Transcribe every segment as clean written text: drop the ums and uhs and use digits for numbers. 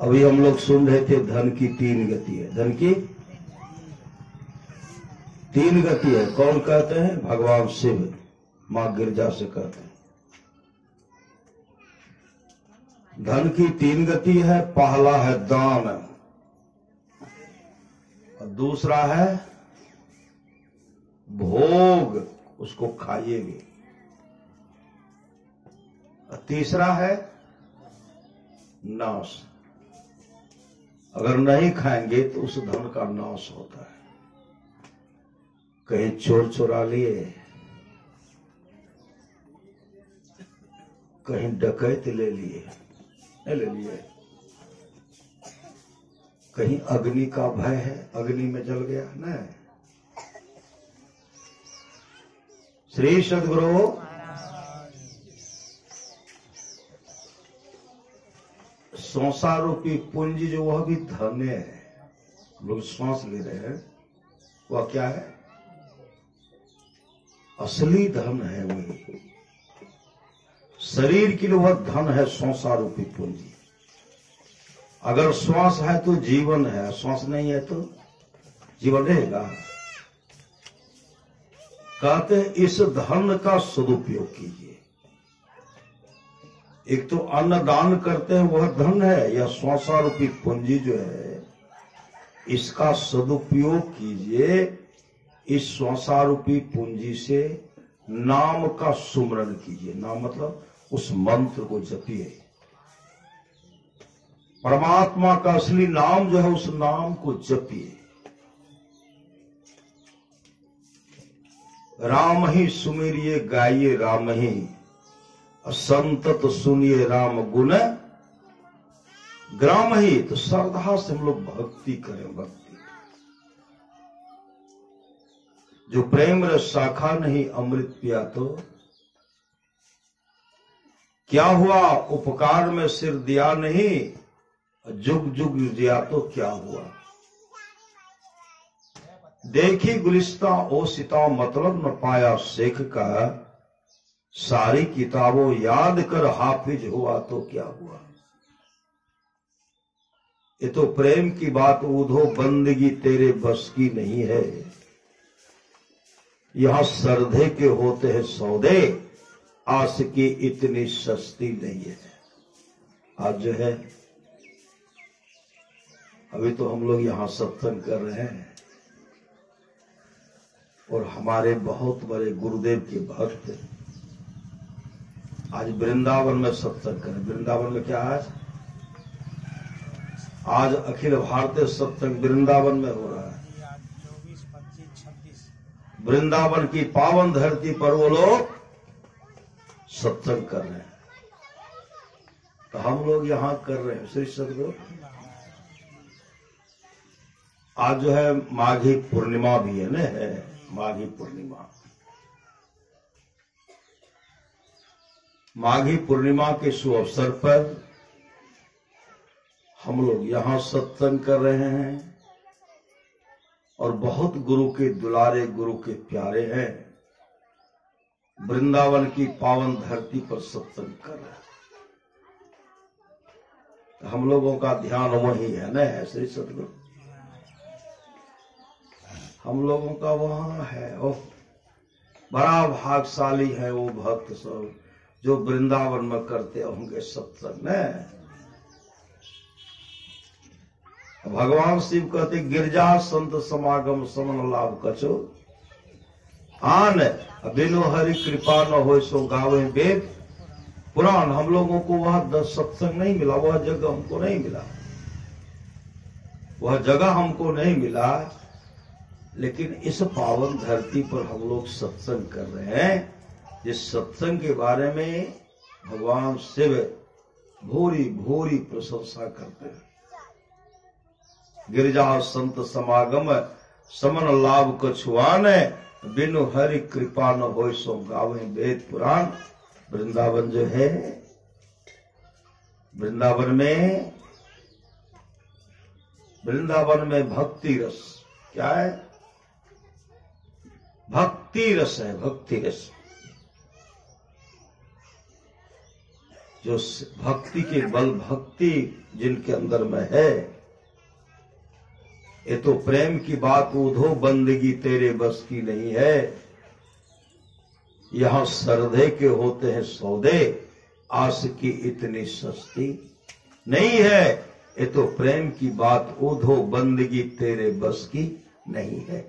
अभी हम लोग सुन रहे थे धन की तीन गति है। धन की तीन गति है। कौन कहते हैं? भगवान शिव मां गिरजा से कहते हैं। धन की तीन गति है। पहला है दान और दूसरा है भोग, उसको खाइएगे, और तीसरा है नाश। अगर नहीं खाएंगे तो उस धन का नाश होता है। कहीं चोर चुरा लिए, कहीं डकैत ले लिए, नहीं ले लिए, कहीं अग्नि का भय है, अग्नि में जल गया, नहीं। श्री सद्गुरु संसार रूपी पूंजी जो वह भी धन है। लोग श्वास ले रहे हैं, वह क्या है? असली धन है। वही शरीर के लिए वह धन है, संसार रूपी पूंजी। अगर श्वास है तो जीवन है, श्वास नहीं है तो जीवन रहेगा। कहते हैं इस धन का सदुपयोग कीजिए। एक तो अन्न दान करते हैं, वह धन है, या संसार रूपी पूंजी जो है, इसका सदुपयोग कीजिए। इस संसार रूपी पूंजी से नाम का सुमरण कीजिए। नाम मतलब उस मंत्र को जपिए। परमात्मा का असली नाम जो है, उस नाम को जपिए। राम ही सुमिरिए गाइए राम ही, संतत सुनिए राम गुण ग्राम ही। तो श्रद्धा से हम लोग भक्ति करें। भक्ति जो प्रेम रस शाखा नहीं अमृत पिया तो क्या हुआ? उपकार में सिर दिया नहीं, जुग जुग दिया तो क्या हुआ? देखी गुलिस्ता ओ सिता मतलब न पाया शेख का, सारी किताबों याद कर हाफिज हुआ तो क्या हुआ? ये तो प्रेम की बात उधो बंदगी तेरे बस की नहीं है। यहां श्रद्धे के होते हैं सौदे, आस की इतनी सस्ती नहीं है। आज जो है, अभी तो हम लोग यहां सत्संग कर रहे हैं और हमारे बहुत बड़े गुरुदेव के भक्त आज वृंदावन में सत्संग करें। वृंदावन में क्या है? आज अखिल भारतीय सत्संग वृंदावन में हो रहा है। 24, 25, 26 वृंदावन की पावन धरती पर वो लोग सत्संग कर रहे हैं, तो हम लोग यहां कर रहे हैं। श्री सद्गुरु आज जो है माघी पूर्णिमा भी है ना, है माघी पूर्णिमा। माघी पूर्णिमा के शुभ अवसर पर हम लोग यहां सत्संग कर रहे हैं और बहुत गुरु के दुलारे, गुरु के प्यारे हैं। वृंदावन की पावन धरती पर सत्संग कर रहे हैं, तो हम लोगों का ध्यान वही है ना, श्री सद्गुरु। हम लोगों का वहां है। ओह, बड़ा भाग्यशाली है वो भक्त सब जो वृंदावन में करते होंगे सत्संग न। भगवान शिव कहते गिरजा संत समागम समन लाभ कछो आन, बिनु हरि कृपा न हो सो गावे वेद पुराण। हम लोगों को वह सत्संग नहीं मिला, वह जगह हमको नहीं मिला, वह जगह हमको नहीं मिला। लेकिन इस पावन धरती पर हम लोग सत्संग कर रहे हैं। जिस सत्संग के बारे में भगवान शिव भूरी भूरी प्रशंसा करते हैं। गिरजा संत समागम समन लाभ कछुआन, बिनु हरि कृपा न होय सो गावे वेद पुराण। वृंदावन जो है, वृंदावन में भक्ति रस क्या है? भक्ति रस है, भक्ति रस। जो भक्ति के बल, भक्ति जिनके अंदर में है, ये तो प्रेम की बात उधो बंदगी तेरे बस की नहीं है। यहां सरदे के होते हैं सौदे, आस की इतनी सस्ती नहीं है। ये तो प्रेम की बात उधो बंदगी तेरे बस की नहीं है।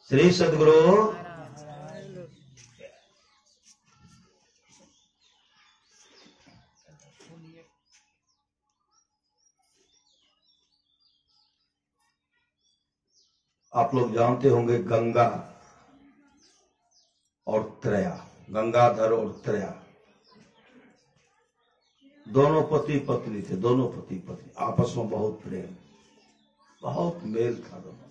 श्री सद्गुरु आप लोग जानते होंगे गंगा और त्रया, गंगाधर और त्रया दोनों पति पत्नी थे। दोनों पति पत्नी आपस में बहुत प्रेम, बहुत मेल था दोनों।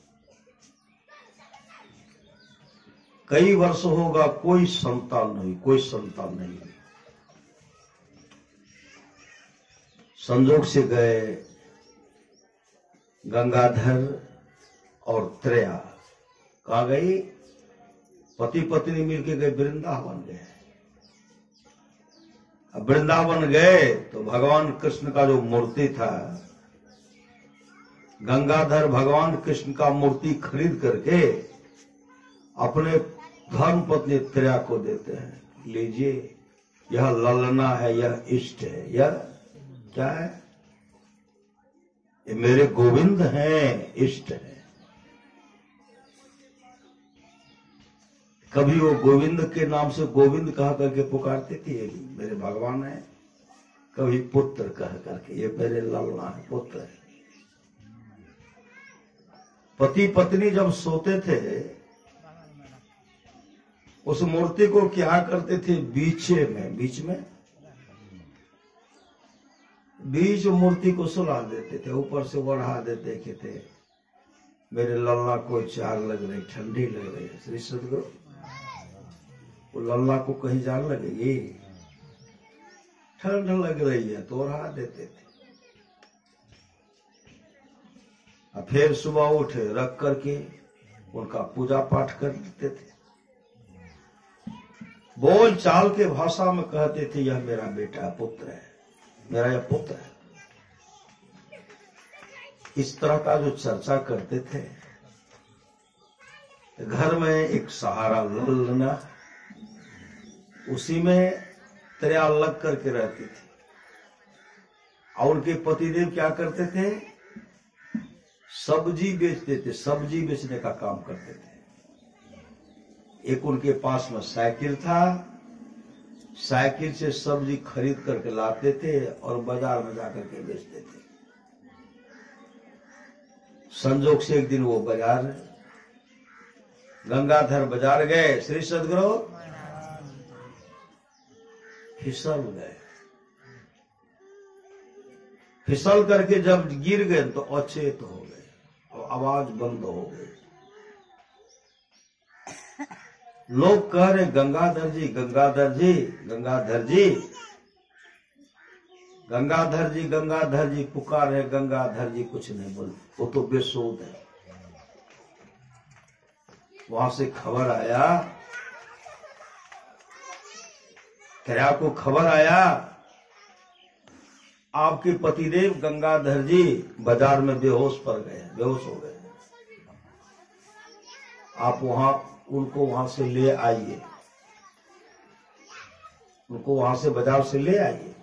कई वर्ष होगा कोई संतान नहीं, कोई संतान नहीं। संजोग से गए गंगाधर और त्रया। कहा गई? पति पत्नी मिलके गए वृंदावन गए। अब वृंदावन गए तो भगवान कृष्ण का जो मूर्ति था, गंगाधर भगवान कृष्ण का मूर्ति खरीद करके अपने धर्म पत्नी त्रया को देते हैं। लीजिए, यह ललना है, यह इष्ट है, यह क्या है? ये मेरे गोविंद हैं, इष्ट है। कभी वो गोविंद के नाम से गोविंद कहा करके पुकारती थी, ये मेरे भगवान है। कभी पुत्र कह करके, ये मेरे ललना है, पुत्र है। पति पत्नी जब सोते थे, उस मूर्ति को क्या करते थे? बीच मूर्ति को सुला देते थे, ऊपर से बढ़ा देते थे, मेरे लल्ला को चार लग रही, ठंडी लग रही है। श्री सद्गुरु, वो लल्ला को कहीं जान लगेगी? ठंड लग रही है तो बढ़ा देते थे। और फिर सुबह उठे, रख करके उनका पूजा पाठ कर देते थे। बोल चाल के भाषा में कहते थे, यह मेरा बेटा पुत्र है, मेरा यह पुत्र है। इस तरह का जो चर्चा करते थे। घर में एक सहारा ललना, उसी में त्रया लग करके रहती थी। और उनके पतिदेव क्या करते थे? सब्जी बेचते थे, सब्जी बेचने का काम करते थे। एक उनके पास में साइकिल था, साइकिल से सब्जी खरीद करके लाते थे और बाजार में जाकर के बेचते थे। संजोग से एक दिन वो बाजार, गंगाधर बाजार गए, श्री सद्गुरु फिसल गए। फिसल करके जब गिर गए तो अचेत हो गए और आवाज बंद हो गई। लोग कह रहे, गंगाधर जी, गंगाधर जी, गंगाधर जी, गंगाधर जी, गंगाधर जी पुकार है। गंगाधर जी कुछ नहीं बोले, वो तो बेसुध है। वहां से खबर आया, त्रया को खबर आया, आपके पतिदेव गंगाधर जी बाजार में बेहोश पड़ गए, बेहोश हो गए। आप उनको वहां से ले आइए, उनको वहां से बाजार से ले आइए।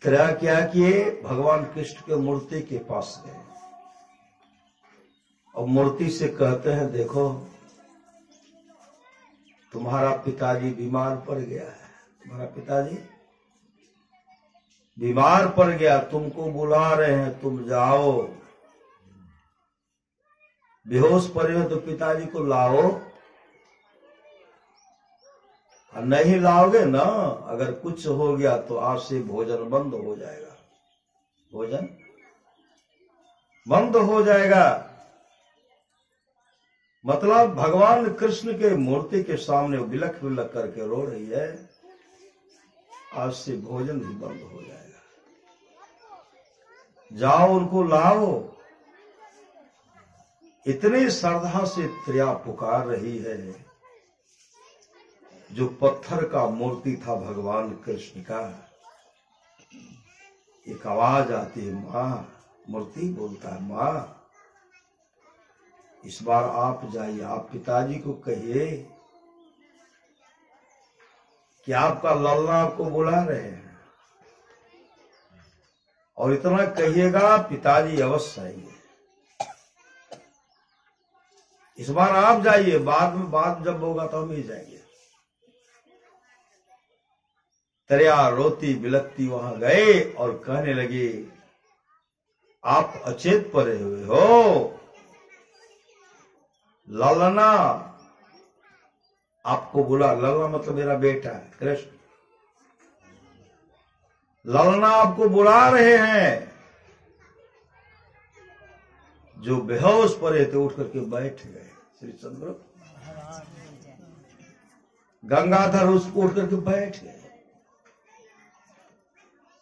त्रया क्या किए? भगवान कृष्ण के मूर्ति के पास गए और मूर्ति से कहते हैं, देखो तुम्हारा पिताजी बीमार पड़ गया है, तुम्हारा पिताजी बीमार पड़ गया, तुमको बुला रहे हैं, तुम जाओ। बेहोश पड़े हो तो पिताजी को लाओ, और नहीं लाओगे ना, अगर कुछ हो गया तो आज से भोजन बंद हो जाएगा, भोजन बंद हो जाएगा। मतलब भगवान कृष्ण के मूर्ति के सामने बिलख बिलख करके रो रही है, आज से भोजन भी बंद हो जाएगा, जाओ उनको लाओ। इतने श्रद्धा से त्रिया पुकार रही है। जो पत्थर का मूर्ति था भगवान कृष्ण का, एक आवाज आती है, माँ। मूर्ति बोलता है, माँ इस बार आप जाइए, आप पिताजी को कहिए कि आपका लल्ला आपको बुला रहे हैं, और इतना कहिएगा पिताजी अवश्य आएंगे। इस बार आप जाइए, बाद में बात जब होगा तो हम ही जाएंगे। त्रिया रोती बिलकती वहां गए और कहने लगे, आप अचेत पड़े हुए हो, ललना आपको बुला। ललना मतलब मेरा बेटा है कृष्ण। ललना आपको बुला रहे हैं। जो बेहोश पड़े थे उठ करके बैठ गए। श्री चंद्र गंगाधर उसको उठ करके बैठ गए।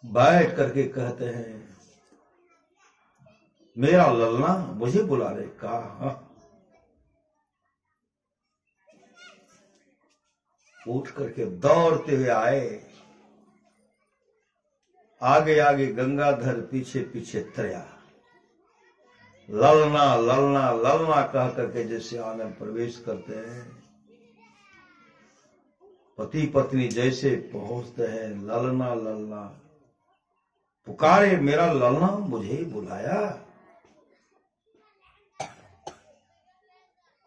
बैठ करके कहते हैं, मेरा ललना मुझे बुला रहे। कहा उठ करके दौड़ते हुए आए। आगे आगे गंगाधर, पीछे पीछे त्रिया। ललना ललना ललना कह करके जैसे आंगन प्रवेश करते हैं। पति पत्नी जैसे पहुंचते हैं, ललना ललना पुकारे, मेरा ललना मुझे ही बुलाया।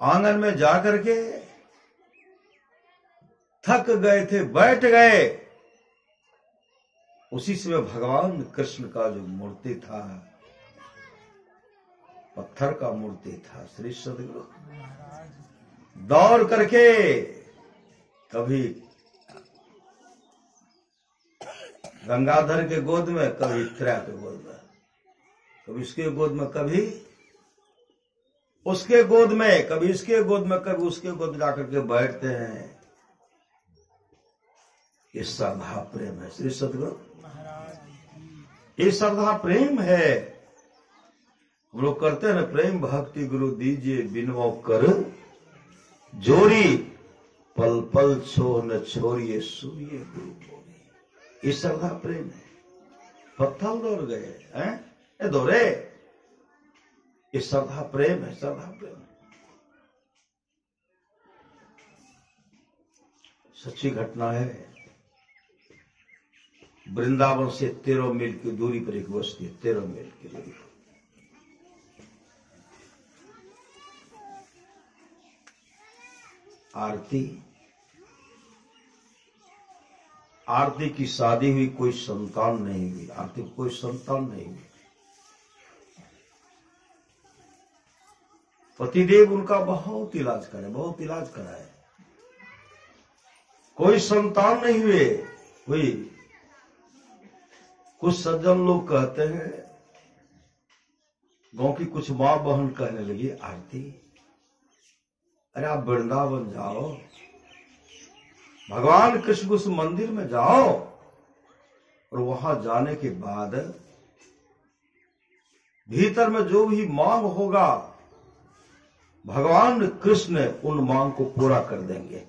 आंगन में जाकर के थक गए थे, बैठ गए। उसी समय भगवान कृष्ण का जो मूर्ति था, पत्थर का मूर्ति था, श्री सदगुरु दौड़ करके कभी गंगाधर के गोद में, कभी त्रिया के गोद में, कभी इसके गोद में, कभी उसके गोद में, कभी इसके गोद में, कभी उसके गोद में जाकर के बैठते हैं। ये श्रद्धा प्रेम है श्री सदगुरु। ये श्रद्धा प्रेम है। हम लोग करते हैं ना, प्रेम भक्ति गुरु दीजिए बिनवो कर जोरी, पल पल छो न छोड़िए सूर्य गुरु बोले। ये श्रद्धा प्रेम है। पत्थर दौड़ गए हैं, ये दौड़े। ये श्रद्धा प्रेम है, श्रद्धा प्रेम। सच्ची घटना है। वृंदावन से 13 मील की दूरी पर एक बस्ती है, 13 मील की दूरी पर। आरती की शादी हुई, कोई संतान नहीं हुई। आरती को कोई संतान नहीं हुई। पतिदेव उनका बहुत इलाज कराए, कोई संतान नहीं हुई। कुछ सज्जन लोग कहते हैं, गांव की कुछ मां बहन कहने लगी, आरती अरे आप वृंदावन जाओ, भगवान कृष्ण उस मंदिर में जाओ, और वहां जाने के बाद भीतर में जो भी मांग होगा भगवान कृष्ण उन मांग को पूरा कर देंगे।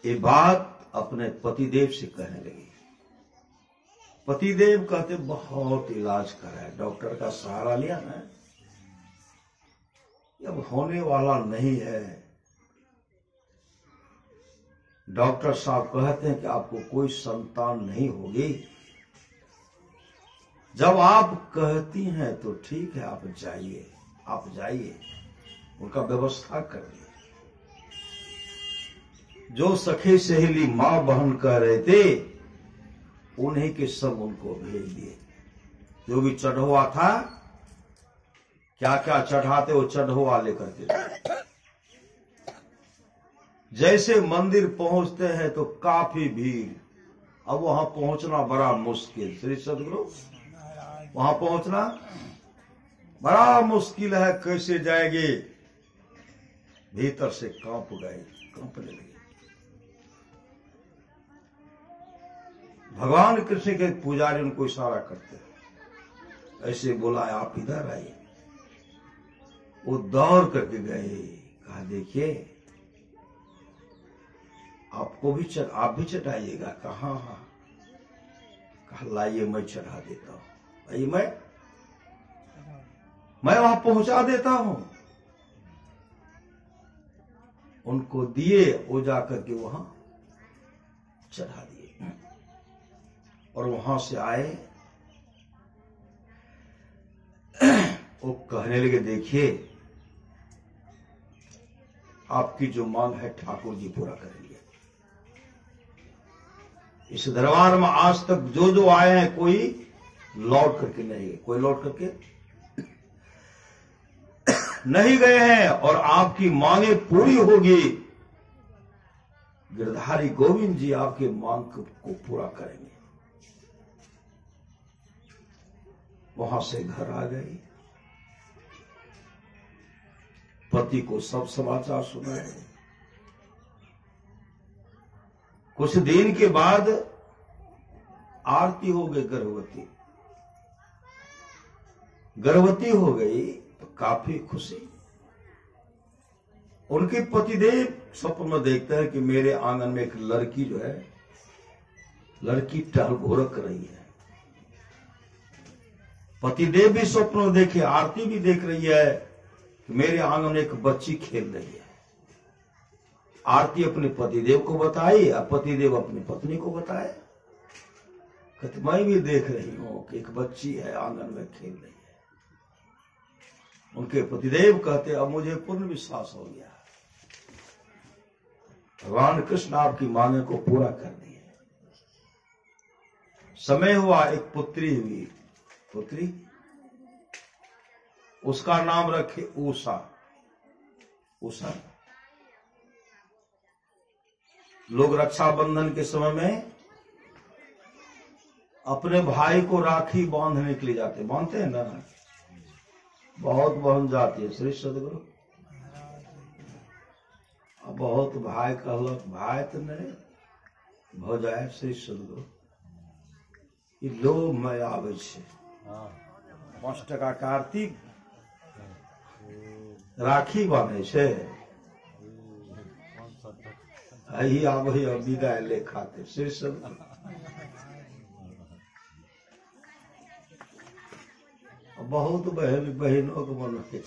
ये बात अपने पतिदेव से कहने लगी। पतिदेव कहते बहुत इलाज कराया, डॉक्टर का सहारा लिया ना, अब होने वाला नहीं है। डॉक्टर साहब कहते हैं कि आपको कोई संतान नहीं होगी। जब आप कहती हैं तो ठीक है, आप जाइए, उनका व्यवस्था करिए। जो सखी सहेली मां बहन कह रहे थे, उन्हीं के सब उनको भेज दिए। जो भी चढ़वा था, क्या क्या चढ़ाते वो चढ़वा लेकर के। जैसे मंदिर पहुंचते हैं तो काफी भीड़। अब वहां पहुंचना बड़ा मुश्किल। श्री सदगुरु, वहां पहुंचना बड़ा मुश्किल है। कैसे जाएंगे? भीतर से कांपने लगे। भगवान कृष्ण के पुजारी उनको इशारा करते हैं, ऐसे बुलाया, आप इधर आइए। वो दौड़ करके गए, कहा देखिए आपको भी आप भी चढ़ाइएगा। कहा हाँ। कहा लाइए मैं चढ़ा देता हूं। भाई मैं वहां पहुंचा देता हूं। उनको दिए, वो जाकर के वहां चढ़ा दिए और वहां से आए। वो कहने लगे देखिए आपकी जो मांग है ठाकुर जी पूरा करेंगे। इस दरबार में आज तक जो जो आए हैं कोई लौट करके नहीं गए, कोई लौट करके नहीं गए हैं और आपकी मांगे पूरी होगी। गिरधारी गोविंद जी आपके मांग को पूरा करेंगे। वहां से घर आ गई, पति को सब समाचार सुनाए। कुछ दिन के बाद आरती हो गई, गर्भवती हो गई तो काफी खुशी। उनके पतिदेव स्वप्न में देखते हैं कि मेरे आंगन में एक लड़की जो है, लड़की टहल घोरक रही है। पतिदेव भी स्वप्न में देखे, आरती भी देख रही है कि मेरे आंगन में एक बच्ची खेल रही है। आरती अपने पतिदेव को बताई और पतिदेव अपनी पत्नी को बताए। कहते मैं भी देख रही हूं कि एक बच्ची है आंगन में खेल रही है। उनके पतिदेव कहते अब मुझे पूर्ण विश्वास हो गया, भगवान कृष्ण आपकी मांगे को पूरा कर दिए। समय हुआ, एक पुत्री हुई। पुत्री, उसका नाम रखे उषा। उषा लोग रक्षाबंधन के समय में अपने भाई को राखी बांधने के लिए जाते, बांधते हैं ना, बहुत बहन जाती है। श्री सदगुरु बहुत भाई कहलक, भाई तो नहीं भौजाय। श्री सदगुरु ई लोग में आवे छे 5 टका के आरती राखी बांधे छे। अही आबही और विदाई ले खाते। श्री सदगुरु बहुत बहनों के मन के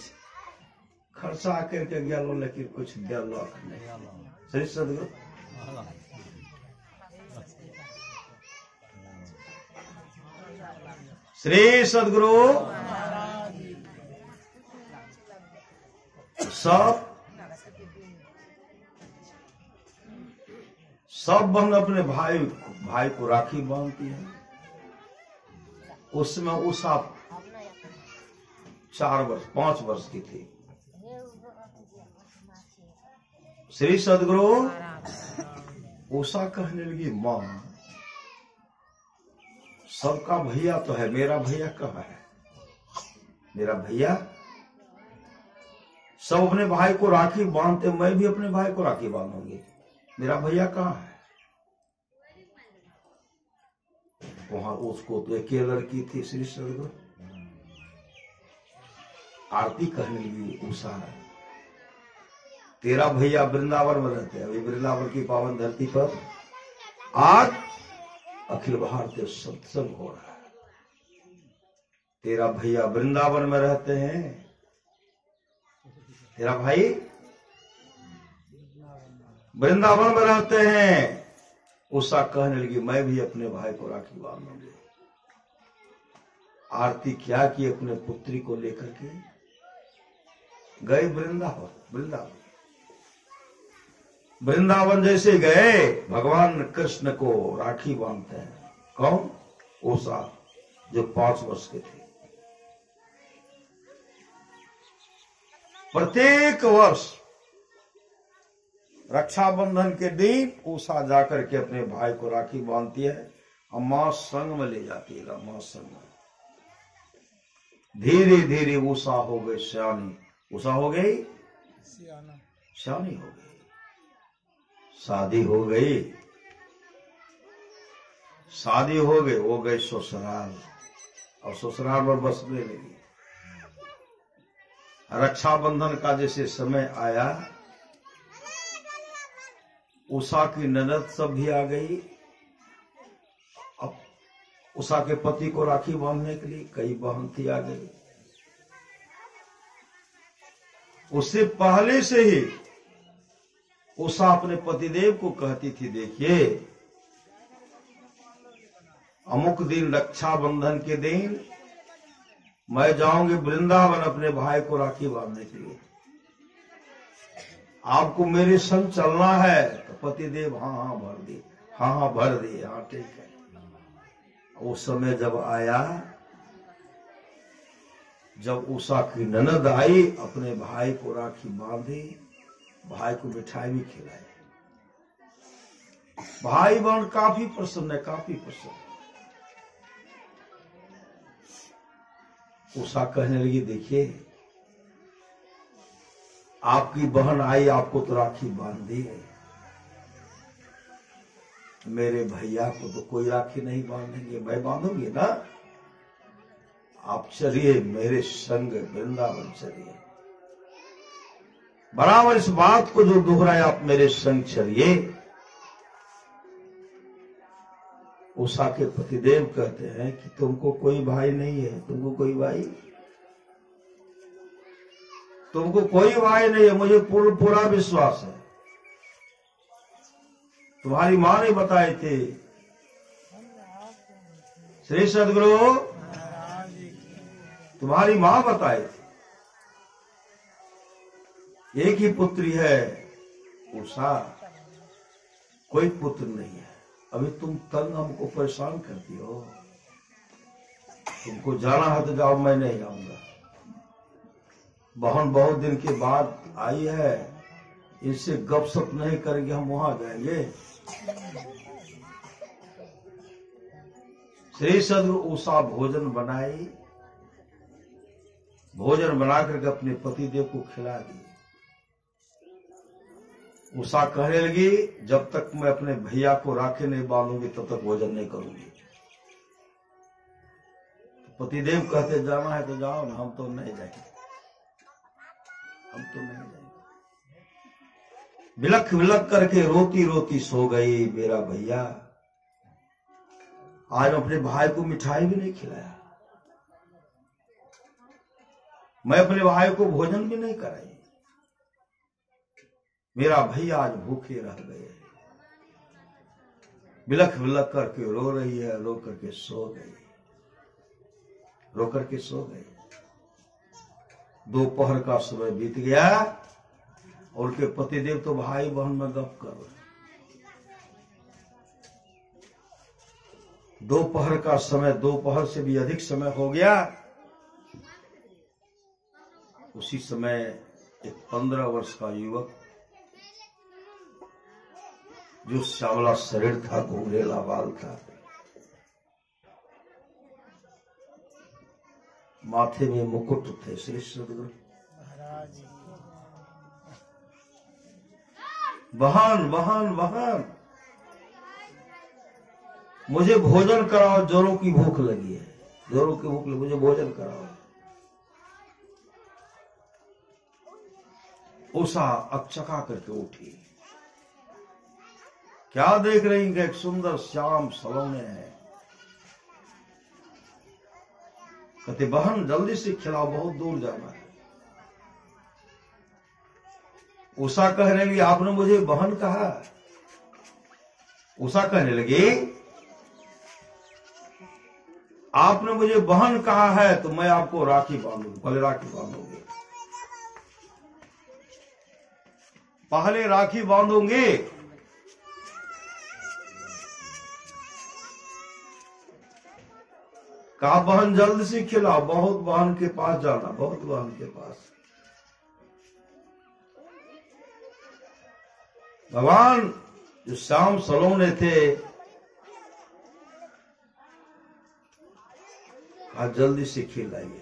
खर्चा करके गलो लेकिन कुछ दिलक नहीं। श्री सदगुरु श्री सदगुरु सब बहन अपने भाई को राखी बांधती है। उसमें उषा 5 वर्ष की थी। श्री सदगुरु उषा कहने लगी मां सबका भैया तो है, मेरा भैया कहाँ है? मेरा भैया सब अपने भाई को राखी बांधते, मैं भी अपने भाई को राखी बांधूंगी, मेरा भैया कहाँ है? वहां उसको तो एक लड़की थी। श्री सदगुरु आरती कहने लगी उषा तेरा भैया वृंदावन में रहते हैं। अभी वृंदावन की पावन धरती पर आज अखिल भारतीय सत्संग हो रहा है। तेरा भैया वृंदावन में रहते हैं, तेरा भाई वृंदावन में रहते हैं। उषा कहने लगी मैं भी अपने भाई को राखी बांधूंगी। आरती क्या की अपने पुत्री को लेकर के गए वृंदावन जैसे गए भगवान कृष्ण को राखी बांधते हैं। कौन? उषा जो 5 वर्ष के थे। प्रत्येक वर्ष रक्षाबंधन के दिन उषा जाकर के अपने भाई को राखी बांधती है और मां संग में ले जाती है। मां संग में धीरे धीरे उषा हो गई श्यानी। उषा हो गई श्यानी हो गई। शादी हो गई, शादी हो गई ससुराल। और ससुराल में बसने लगी। रक्षाबंधन का जैसे समय आया, उषा की ननद सब भी आ गई। अब उषा के पति को राखी बांधने के लिए कई बहन थी आ गई। उससे पहले से ही उषा अपने पतिदेव को कहती थी, देखिए अमुक दिन रक्षाबंधन के दिन मैं जाऊंगी वृंदावन अपने भाई को राखी बांधने के लिए, आपको मेरे संग चलना है। तो पतिदेव हाँ भर दिए, हाँ भर दिए, हाँ ठीक है। उस समय जब आया, जब उषा की ननद आई, अपने भाई को राखी बांधी, भाई को मिठाई भी खिलाई। भाई बहन काफी प्रसन्न है, काफी प्रसन्न। उषा कहने लगी, देखिए आपकी बहन आई, आपको तो राखी बांध दी है, मेरे भैया को तो कोई राखी नहीं बांधेंगे, मैं बांधूंगी ना। आप चलिए मेरे संग वृंदावन चलिए। बराबर इस बात को जो दोहराया, आप मेरे संग चलिए। उषा के पतिदेव कहते हैं कि तुमको कोई भाई नहीं है, तुमको कोई भाई, तुमको कोई भाई नहीं है, मुझे पूरा विश्वास है। तुम्हारी मां ने बताए थे, श्री सदगुरु तुम्हारी मां बताए थे, एक ही पुत्री है उषा, कोई पुत्र नहीं है। अभी तुम तंग हमको परेशान करती हो, तुमको जाना है तो जाओ, मैं नहीं जाऊंगा। बहन बहुत दिन के बाद आई है, इससे गपशप नहीं करेंगे, हम वहां जाएंगे। श्री सदगुरु उषा भोजन बनाई, भोजन बना करके अपने पतिदेव को खिला दी। उषा कहने लगी, जब तक मैं अपने भैया को राखी नहीं बांधूंगी तब तक भोजन नहीं करूंगी। तो पतिदेव कहते, जाना है तो जाओ ना, हम तो नहीं जाएंगे, हम तो नहीं जाएंगे। बिलख बिलख करके रोती रोती सो गई मेरा भैया। आज अपने भाई को मिठाई भी नहीं खिलाया, मैं अपने भाई को भोजन भी नहीं कराई, मेरा भैया आज भूखे रह गए। बिलख बिलख करके रो रही है, रो करके सो गई, रो करके सो गई। दोपहर का समय बीत गया और उनके पतिदेव तो भाई बहन में गप कर रहे। दोपहर का समय, दोपहर से भी अधिक समय हो गया। उसी समय एक 15 वर्ष का युवक, जो श्यामला शरीर था, घुंघरेला बाल था, माथे में मुकुट थे, श्री सदगुरु बहन बहन बहन मुझे भोजन कराओ, जोरों की भूख लगी है, जोरों की भूख लगी, मुझे भोजन कराओ। उषा अकचका करके उठी, क्या देख रही कि एक सुंदर श्याम सलोने हैं। कहते, बहन जल्दी से खिलाओ, बहुत दूर जाना है। उषा कहने लगी, आपने मुझे बहन कहा। उषा कहने लगी, आपने मुझे बहन कहा है तो मैं आपको राखी बांधूंगी, पहले राखी बांधूंगी, पहले राखी बांधूंगी। कहा, बहन जल्द से खिलाओ, बहुत बहन के पास जाना, बहुत बहन के पास। भगवान जो श्याम सलोने थे, कहा जल्दी से खिलाइए।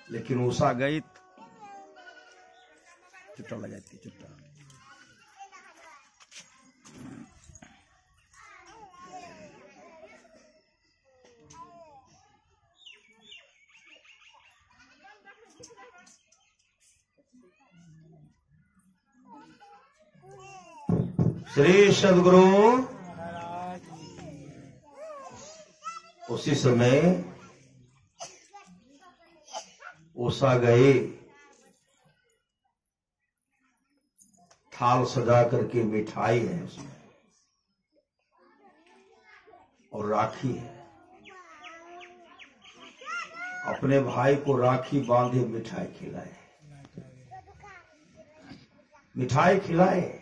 लेकिन उषा गई, चुट्टा लगाती, चुट्टा। श्री सद्गुरु। महाराज की। उसी समय उषा गए, थाल सजा करके मिठाई है उसमें और राखी है। अपने भाई को राखी बांधे, मिठाई खिलाए, मिठाई खिलाए।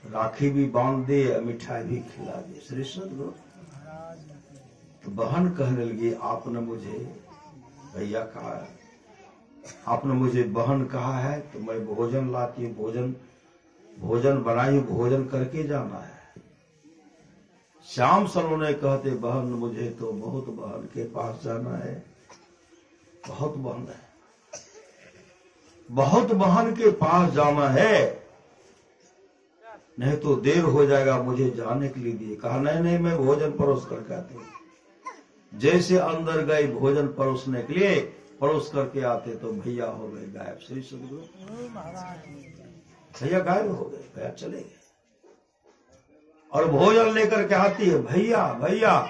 राखी भी बांध दे, मिठाई भी खिला दे। श्री सद्गुरु। तो बहन कहने लगी, आपने मुझे भैया कहा, आपने मुझे बहन कहा है तो मैं भोजन लाती हूँ, भोजन बनाई, भोजन करके जाना है। श्याम सलोने कहते, बहन मुझे तो बहुत बहन के पास जाना है, बहुत बहन है, बहुत बहन के पास जाना है, नहीं तो देर हो जाएगा मुझे जाने के लिए दिए। कहा नहीं नहीं, मैं भोजन परोस करके आती हूँ। जैसे अंदर गए भोजन परोसने के लिए, परोस करके आते तो भैया हो गए गायब। श्री सद्गुरु। भैया गायब हो गए, भैया चले गए। और भोजन लेकर के आती है, भैया भैया,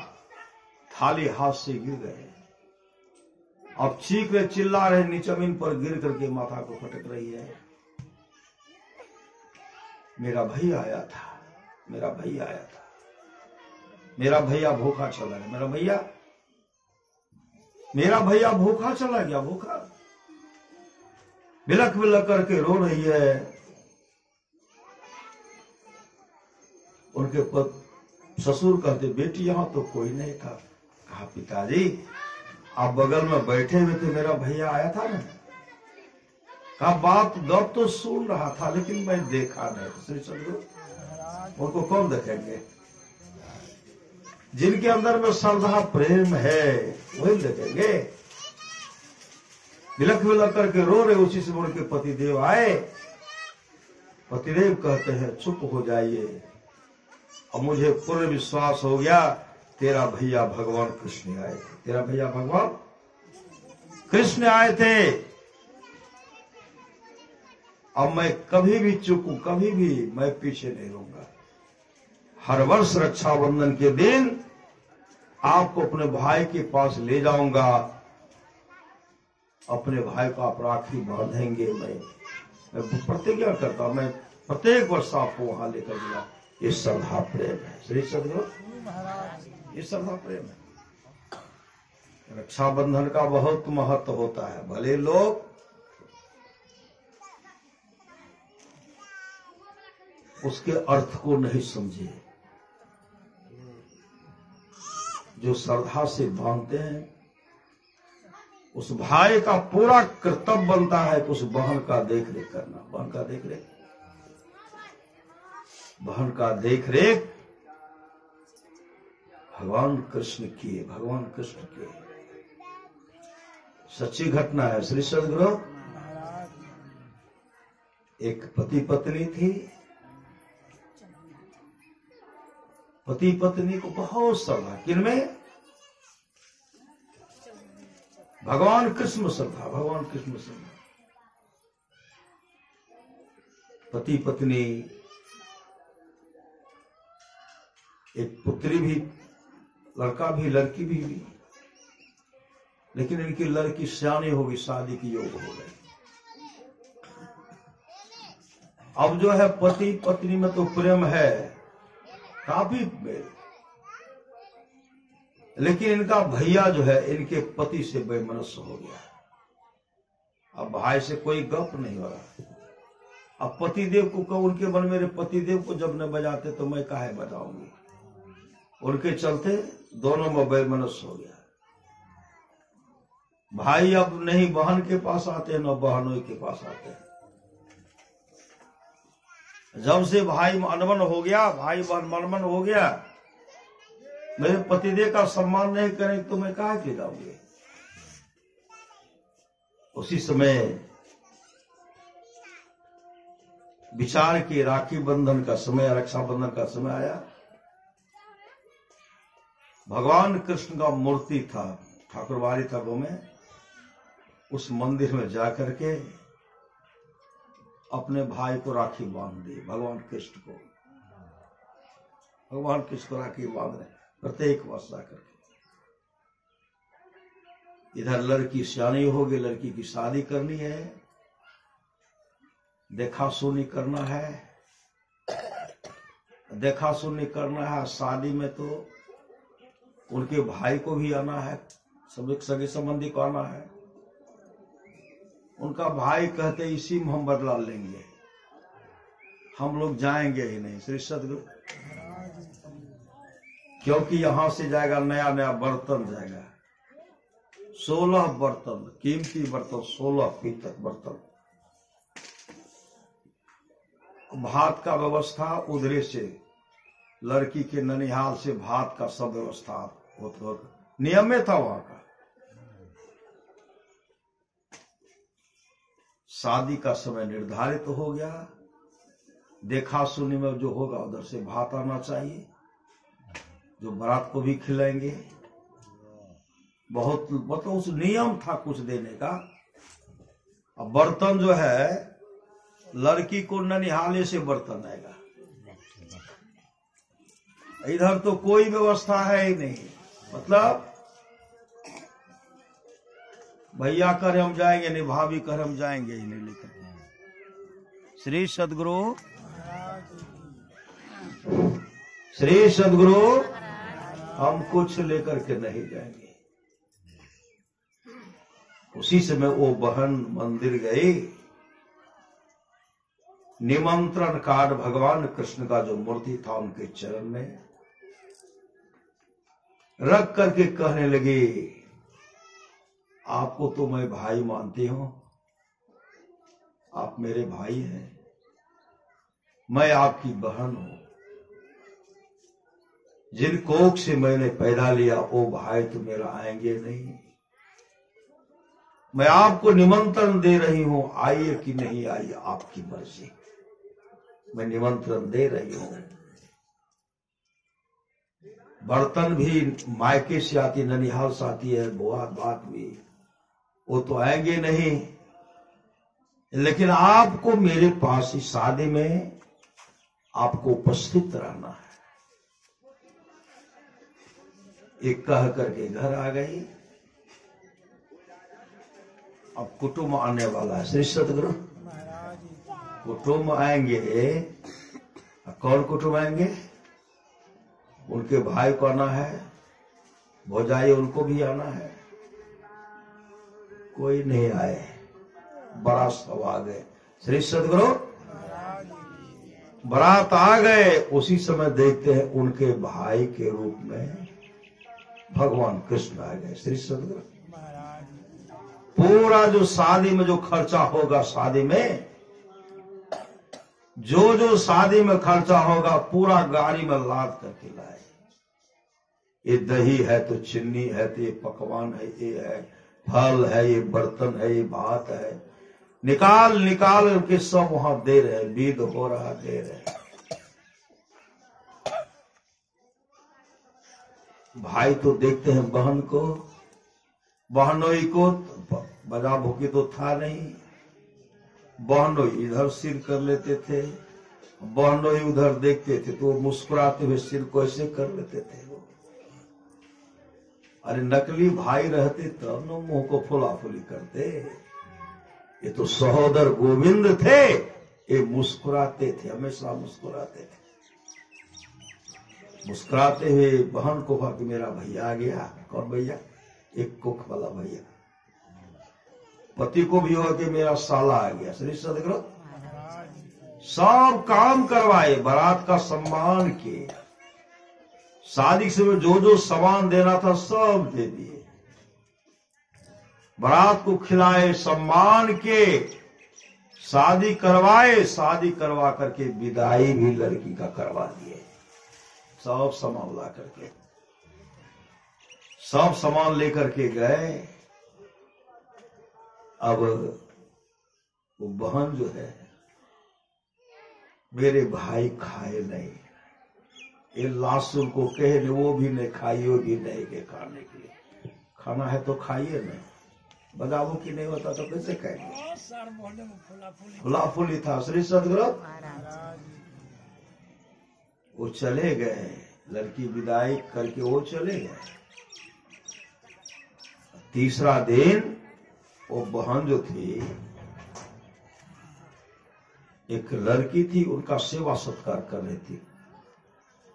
थाली हाथ से गिर गए। अब चीख रहे, चिल्ला रहे, नीचे जमीन पर गिर करके माथा को फटक रही है। मेरा भैया आया था, मेरा भैया आया था, मेरा भैया भूखा चला गया, मेरा भैया भूखा चला गया, भूखा। बिलक बिलक करके रो रही है। उनके ससुर कहते, बेटी यहां तो कोई नहीं था। कहा पिताजी आप बगल में बैठे हुए थे, मेरा भैया आया था ना। कहा बात गप तो सुन रहा था लेकिन मैं देखा नहीं। श्री सद्गुरु। उनको कौन देखेंगे? जिनके अंदर में श्रद्धा प्रेम है वही देखेंगे। बिलक बिलक करके रो रहे, उसी से उनके पतिदेव आए। पतिदेव कहते हैं चुप हो जाइए, अब मुझे पूर्ण विश्वास हो गया तेरा भैया भगवान कृष्ण आए थे, तेरा भैया भगवान कृष्ण आए थे। अब मैं कभी भी चूकूं, कभी भी मैं पीछे नहीं रहूंगा। हर वर्ष रक्षाबंधन के दिन आपको अपने भाई के पास ले जाऊंगा, अपने भाई को आप राखी बांधेंगे। मैं प्रतिज्ञा करता हूं, मैं प्रत्येक वर्ष आपको वहां लेकर गया। ये श्रद्धा प्रेम है। श्री सद्गुरु। ये श्रद्धा प्रेम है। रक्षाबंधन का बहुत महत्व होता है। भले लोग उसके अर्थ को नहीं समझे, जो श्रद्धा से बांधते हैं उस भाई का पूरा कर्तव्य बनता है कि उस बहन का देख रेख करना। बहन का देख रेख, बहन का देख रेख भगवान कृष्ण किए, भगवान कृष्ण के सच्ची घटना है। श्री सद्गुरु। एक पति पत्नी थी, पति पत्नी को बहुत श्रद्धा, किनमें? भगवान कृष्ण में श्रद्धा, भगवान कृष्ण में श्रद्धा। पति पत्नी, एक पुत्री भी, लड़का भी, लड़की भी, लेकिन इनकी लड़की सियानी होगी, शादी की योग हो गई। अब जो है पति पत्नी में तो प्रेम है काफी, लेकिन इनका भैया जो है इनके पति से बेमनस्य हो गया। अब भाई से कोई गप नहीं हो रहा। अब पतिदेव को कहो, उनके मन, मेरे पतिदेव को जब न बजाते तो मैं काहे बजाऊंगी। उनके चलते दोनों में बेमनस्य हो गया। भाई अब नहीं बहन के पास आते, न बहनों के पास आते। जब से भाई अनबन हो गया, भाई बहन मनमन हो गया, मेरे पतिदेव का सम्मान नहीं करें तो मैं काहे के जाऊंगी। उसी समय विचार की राखी बंधन का समय, रक्षाबंधन का समय आया। भगवान कृष्ण का मूर्ति था, ठाकुरबाड़ी था वो में। उस मंदिर में जाकर के अपने भाई को राखी बांध दी, भगवान कृष्ण को राखी बांध रहे प्रत्येक वर्ष करके। इधर लड़की सियानी होगी, लड़की की शादी करनी है, देखा सुनी करना है। शादी में तो उनके भाई को भी आना है, सब सगे संबंधी को आना है। उनका भाई कहते इसी में हम बदला लेंगे, हम लोग जाएंगे ही नहीं श्री सदगुरु, क्योंकि यहां से जाएगा नया नया बर्तन जाएगा, 16 बर्तन, कीमती बर्तन, 16 पीतल बर्तन। भात का व्यवस्था उधरे से, लड़की के ननिहाल से भात का सब व्यवस्था नियम में था वहां का। शादी का समय निर्धारित हो गया, देखा सुनी में जो होगा उधर से भात आना चाहिए, जो बारात को भी खिलाएंगे। बहुत मतलब उस नियम था कुछ देने का। अब बर्तन जो है, लड़की को ननिहाले से बर्तन आएगा, इधर तो कोई व्यवस्था है ही नहीं। मतलब भैया कर हम जाएंगे नहीं, भाभी कर हम जाएंगे ही नहीं लेकर। श्री सदगुरु हम कुछ लेकर के नहीं जाएंगे। उसी समय वो बहन मंदिर गई, निमंत्रण कार्ड भगवान कृष्ण का जो मूर्ति था उनके चरण में रख करके कहने लगे, आपको तो मैं भाई मानती हूं, आप मेरे भाई हैं, मैं आपकी बहन हूं, जिन कोख से मैंने पैदा लिया वो भाई तो मेरा आएंगे नहीं। मैं आपको निमंत्रण दे रही हूं, आइए कि नहीं आइए आपकी मर्जी, मैं निमंत्रण दे रही हूं। बर्तन भी मायके से आती, ननिहाल से आती है, बुआ बात भी, वो तो आएंगे नहीं, लेकिन आपको मेरे पास इस शादी में आपको उपस्थित रहना है। एक कह करके घर आ गई। अब कुटुंब आने वाला है श्री सदगुरु, कुटुंब आएंगे। कौन कुटुंब आएंगे? उनके भाई को आना है, भौजाई उनको भी आना है, कोई नहीं आए, बड़ा सब आ गए। श्री सदगुरु बारात आ गए, उसी समय देखते हैं उनके भाई के रूप में भगवान कृष्ण आ गए। श्री सदगुरु पूरा जो शादी में जो खर्चा होगा, शादी में जो शादी में खर्चा होगा पूरा गाड़ी में लाद करके लाए। ये दही है तो चीनी है तो ये पकवान है, ये है फल है, ये बर्तन है, ये भात है, निकाल के सब वहां दे रहे, विध हो रहा, दे रहे। भाई तो देखते हैं बहन को, बहनोई को, बजा भूकी तो था नहीं, बहनोई इधर सिर कर लेते थे, बहनोई उधर देखते थे तो मुस्कुराते हुए सिर को ऐसे कर लेते थे। अरे नकली भाई रहते तब न मुंह को फुलाफुली करते। ये तो सहोदर गोविंद थे, ये मुस्कुराते थे, हमेशा मुस्कुराते थे। मुस्कुराते हुए बहन को कहा कि मेरा भैया आ गया। कौन भैया? एक कुख वाला भैया। पति को भी हुआ कि मेरा साला आ गया। श्री सदगुरु सब काम करवाए, बारात का सम्मान किए, शादी से जो सामान देना था सब दे दिए, बारात को खिलाए, सम्मान के, शादी करवाए, शादी करवा करके विदाई भी लड़की का करवा दिए। सब सामान ला करके, सब सामान लेकर के गए। अब वो बहन जो है, मेरे भाई खाए नहीं, ये लाशुन को कहे वो भी नहीं खाइए, भी नहीं के खाने के लिए, खाना है तो खाइए ना, बदामू की नहीं होता तो कैसे कहेंगे। सर बोले वो फुला फुली फुला फुली था श्री सदगुरु। महाराज वो चले गए, लड़की विदाई करके वो चले गए। तीसरा दिन वो बहन जो थी, एक लड़की थी, उनका सेवा सत्कार कर रही थी,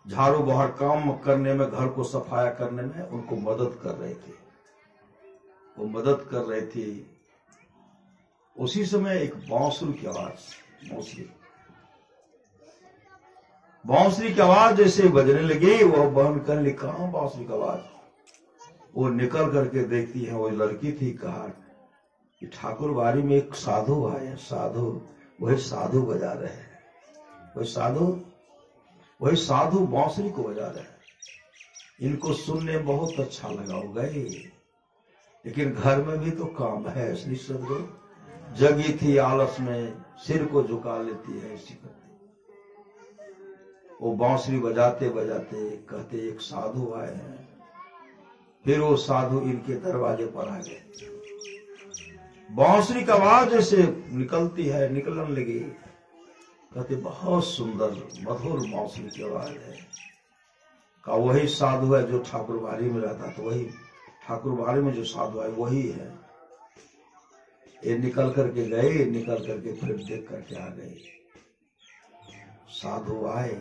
झाड़ू बहार काम करने में, घर को सफाया करने में उनको मदद कर रही थी। वो मदद कर रही थी, उसी समय एक बांसुरी की आवाज, बांसुरी की आवाज जैसे बजने लगी, वो बहन करने लगी, कहां बांसुरी की आवाज। वो निकल करके देखती है, वो लड़की थी, कहा कि ठाकुर बाड़ी में एक साधु आए, साधु, वही साधु बजा रहे हैं, वही साधु बांसुरी को बजा रहे हैं। इनको सुनने में बहुत अच्छा लगा होगा, लेकिन घर में भी तो काम है। श्री सदगुरु जगी थी आलस में, सिर को झुका लेती है, इसी करते वो बांसुरी बजाते बजाते कहते एक साधु आए हैं। फिर वो साधु इनके दरवाजे पर आ गए, बांसुरी की आवाज जैसे निकलती है, निकलने लगी, कहते बहुत सुंदर मधुर बांसुरी की आवाज है। का वही साधु है जो ठाकुरबाड़ी में रहता, तो वही ठाकुरबाड़ी में जो साधु है वही है। ये निकल करके गए, निकल करके फिर देख करके आ गए। साधु आए,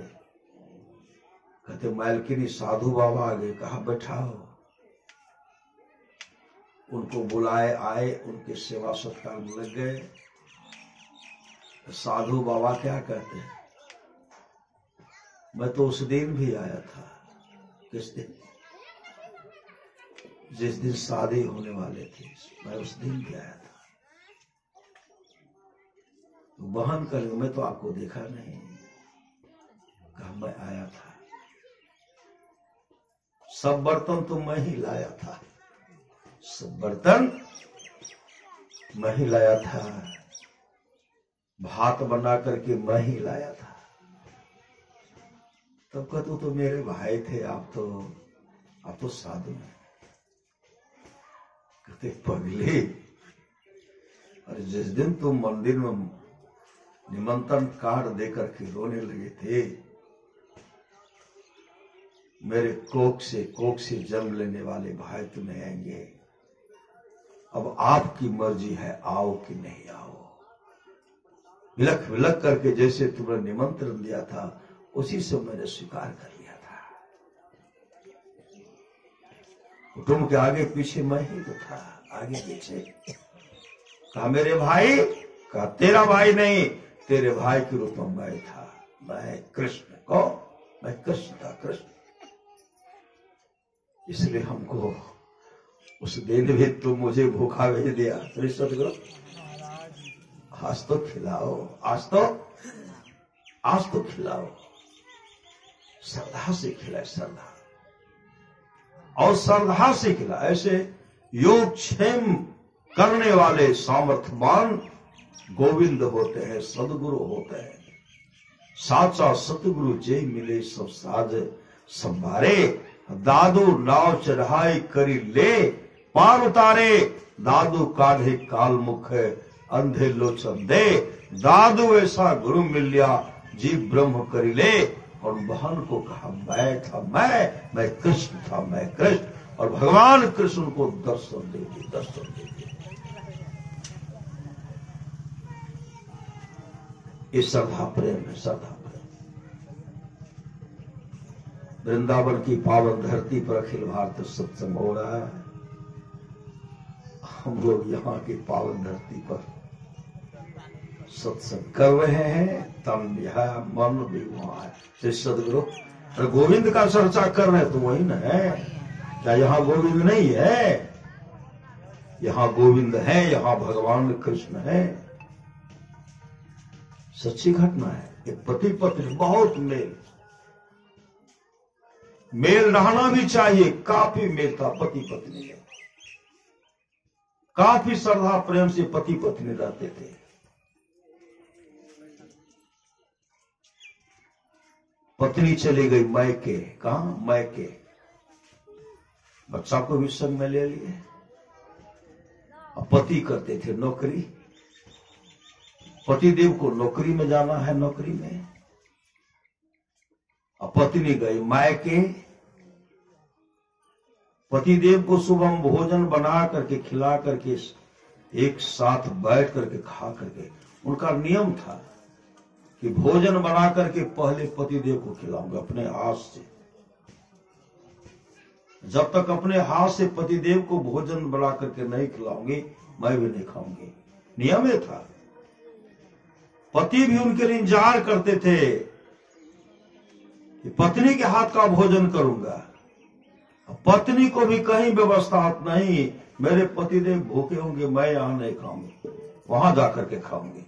कहते मालकिनी साधु बाबा आ गए, कहा बैठाओ। उनको बुलाए, आए, उनके सेवा सत्कार में लग गए। साधु बाबा क्या कहते हैं, मैं तो उस दिन भी आया था। किस दिन? जिस दिन शादी होने वाले थे, मैं उस दिन भी आया था। तो बहन कर, मैं तो आपको देखा नहीं। कहा मैं आया था, सब बर्तन तो मैं ही लाया था, सब बर्तन मैं ही लाया था, भात बना करके मैं ही लाया था। तब का तो मेरे भाई थे, आप तो साधु हैं। कहते पगले, और जिस दिन तुम मंदिर में निमंत्रण कार्ड देकर के रोने लगे थे, मेरे कोख से जन्म लेने वाले भाई तुम्हें आएंगे। अब आपकी मर्जी है, आओ कि नहीं आओ। विलख विलख करके जैसे तुमने निमंत्रण दिया था, उसी से मैंने स्वीकार कर लिया था। कुटुंब के आगे पीछे मैं ही तो था, आगे पीछे। कहा मेरे भाई, कहा तेरा भाई नहीं, तेरे भाई के रूप में मैं था, मैं कृष्ण को, मैं कृष्ण था, कृष्ण। इसलिए हमको उस दिन भी तुम मुझे भूखा भेज दिया। श्री सदगुरु आज तो खिलाओ, आज तो खिलाओ, श्रद्धा से खिलाए, श्रद्धा और श्रद्धा से खिलाए। ऐसे योगक्षेम करने वाले सामर्थ्यवान गोविंद होते हैं, सदगुरु होते हैं। साचा सतगुरु जय मिले सब साज संभारे, दादू नाव चढ़ाई करी ले पार उतारे, दादू काढ़े काल मुख अंधे लोचन दे, दादू ऐसा गुरु मिलिया जीव ब्रह्म करी ले। और बहन को कहा मैं था, मैं कृष्ण था, मैं कृष्ण। और भगवान कृष्ण को दर्शन दे दी, दर्शन दे दी। ये श्रद्धा प्रेम है, श्रद्धा प्रेम। वृंदावन की पावन धरती पर अखिल भारत सत्संग हो रहा है। हम लोग यहाँ की पावन धरती पर सत्संग कर रहे हैं, तन भी है, मन भी वहां है। श्री सदगुरु अरे गोविंद का चर्चा कर रहे हैं तो वही न है। क्या यहाँ गोविंद नहीं है? यहाँ गोविंद है, यहाँ भगवान कृष्ण है। सच्ची घटना है। एक पति पत्नी बहुत मेल रहना भी चाहिए। काफी मेल था पति पत्नी में, काफी श्रद्धा प्रेम से पति पत्नी रहते थे। पत्नी चली गई मैके। कहां? मैके। बच्चा को भी संग में ले लिए। पति करते थे नौकरी, पतिदेव को नौकरी में जाना है, नौकरी में, और पत्नी गई मायके। पतिदेव को सुबह भोजन बना करके खिला करके एक साथ बैठ करके खा करके, उनका नियम था कि भोजन बना करके पहले पतिदेव को खिलाऊंगा अपने हाथ से। जब तक अपने हाथ से पतिदेव को भोजन बना करके नहीं खिलाऊंगी मैं भी नहीं खाऊंगी, नियम ये था। पति भी उनके लिए इंतजार करते थे कि पत्नी के हाथ का भोजन करूंगा। पत्नी को भी कहीं व्यवस्था नहीं, मेरे पतिदेव भूखे होंगे, मैं यहां नहीं खाऊंगी, वहां जाकर के खाऊंगी।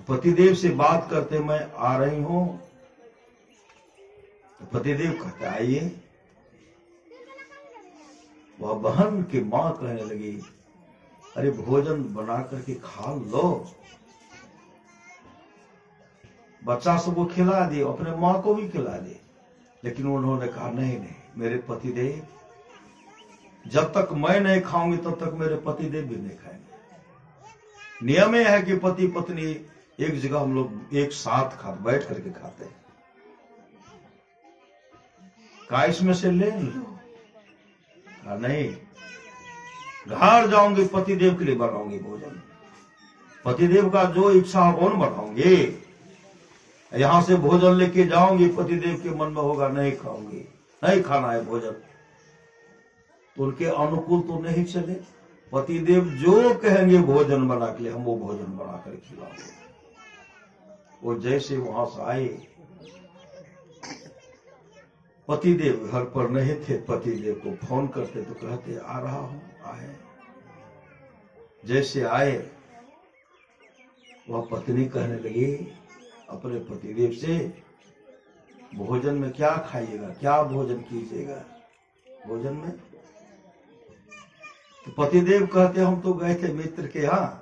पतिदेव से बात करते मैं आ रही हूं, तो पतिदेव कहते आइए। वह बहन की मां कहने लगी अरे भोजन बना करके खा लो, बच्चा सबको खिला दिए, अपने मां को भी खिला दिए। लेकिन उन्होंने कहा नहीं नहीं, मेरे पतिदेव, जब तक मैं नहीं खाऊंगी तब तक मेरे पतिदेव भी नहीं खाएंगे। नियम यह है कि पति पत्नी एक जगह हम लोग एक साथ बैठ करके खाते हैं। का इसमें से ले लो? नहीं, घर जाऊंगी पतिदेव के लिए बनाऊंगी भोजन, पतिदेव का जो इच्छा हो कौन बनाऊंगी। यहां से भोजन लेके जाऊंगी, पतिदेव के मन में होगा नहीं खाऊंगी, नहीं खाना है भोजन, तो उनके अनुकूल तो नहीं चले। पतिदेव जो कहेंगे भोजन बना के लिए, हम वो भोजन बना कर खिलाएंगे। वो जैसे वहां से आए, पतिदेव घर पर नहीं थे, पतिदेव को फोन करते तो कहते आ रहा हूं, आए। जैसे आए वह पत्नी कहने लगी अपने पतिदेव से, भोजन में क्या खाइएगा, क्या भोजन कीजिएगा भोजन में। तो पतिदेव कहते हम तो गए थे मित्र के यहाँ,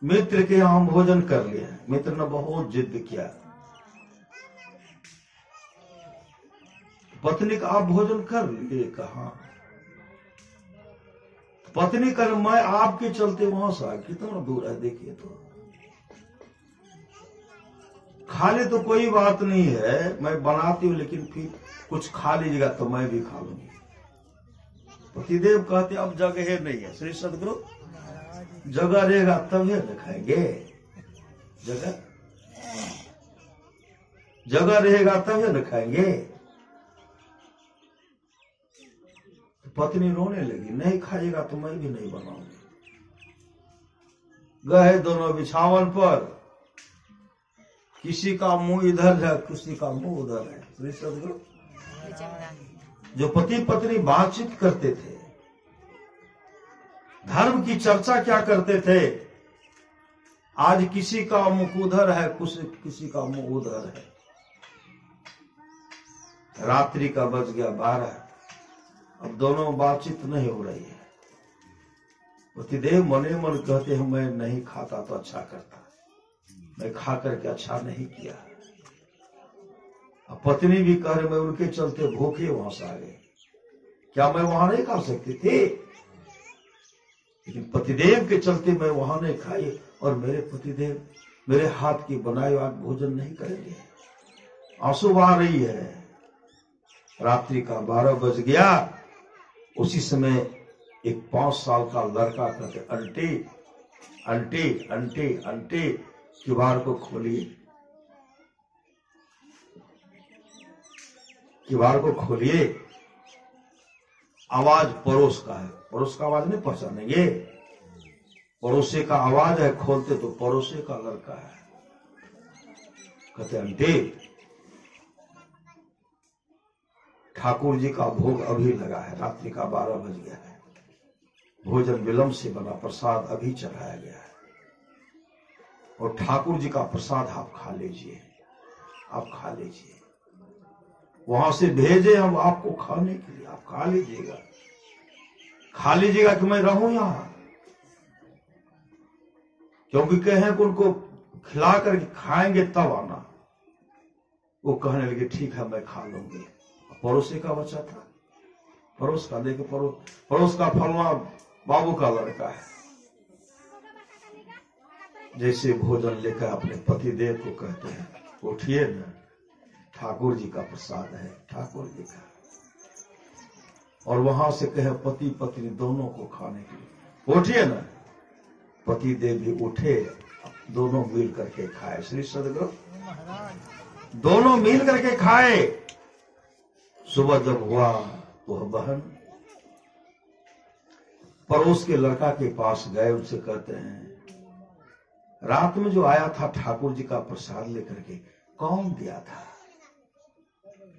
मित्र के यहाँ हम भोजन कर लिए। मित्र ने बहुत जिद किया। पत्नी का आप भोजन कर लिए? कहा। पत्नी कर मैं आपके चलते वहां से, कितना दूर है देखिए, तो खा ले तो कोई बात नहीं है, मैं बनाती हूं, लेकिन फिर कुछ खा लीजिएगा तो मैं भी खा लूंगी। पतिदेव कहते अब जगह नहीं है श्री सदगुरु, जगह रहेगा तभी न खाएंगे, जगह रहेगा तभी न खाएंगे। पत्नी रोने लगी, नहीं खाएगा तो मैं भी नहीं बनाऊंगी। गए दोनों बिछावन पर, किसी का मुंह इधर है, किसी का मुंह उधर है। श्री सदगुरु जो पति पत्नी बातचीत करते थे, धर्म की चर्चा क्या करते थे, आज किसी का मुंह उधर है, किसी का मुंह उधर है। रात्रि का बज गया 12, अब दोनों बातचीत नहीं हो रही है। पतिदेव मने मन कहते हैं मैं नहीं खाता तो अच्छा करता, मैं खा करके अच्छा नहीं किया। अब पत्नी भी कह रहे मैं उनके चलते भूखे वहां से आ गए, क्या मैं वहां नहीं खा सकती थी? लेकिन पतिदेव के चलते मैं वहां नहीं खाई, और मेरे पतिदेव मेरे हाथ की बनाए हुआ भोजन नहीं करेंगे। आंसू आ रही है। रात्रि का 12 बज गया। उसी समय एक 5 साल का लड़का कहते आंटी आंटी आंटी आंटी, किवाड़ को खोलिए, किवाड़ को खोलिए। आवाज पड़ोस का है, पड़ोस का आवाज नहीं पहचानेंगे, पड़ोसी का आवाज है। खोलते तो पड़ोसी का लड़का है। कहते आंटी ठाकुर जी का भोग अभी लगा है, रात्रि का 12 बज गया है, भोजन विलंब से बना, प्रसाद अभी चढ़ाया गया है, और ठाकुर जी का प्रसाद आप खा लीजिए, आप खा लीजिए। वहां से भेजे हम आपको खाने के लिए, आप खा लीजिएगा, खा लीजिएगा कि मैं रहूं यहां। क्योंकि कहे कि उनको खिला करके खाएंगे तब आना। वो कहने लगे ठीक है मैं खा लूंगी। पड़ोसी का बच्चा था, पड़ोस का देखे, पड़ोस का फलना बाबू का लड़का है। जैसे भोजन लेकर अपने पतिदेव को कहते हैं उठिए न, ठाकुर जी का प्रसाद है, ठाकुर जी का। और वहां से कहे पति पत्नी दोनों को खाने के लिए उठिए न, पति देव भी उठे, दोनों मिल करके खाए। श्री सदगुरु दोनों मिल करके खाए। सुबह जब हुआ तो वह बहन पड़ोस के लड़का के पास गए, उनसे कहते हैं रात में जो आया था ठाकुर जी का प्रसाद लेकर के कौन दिया था?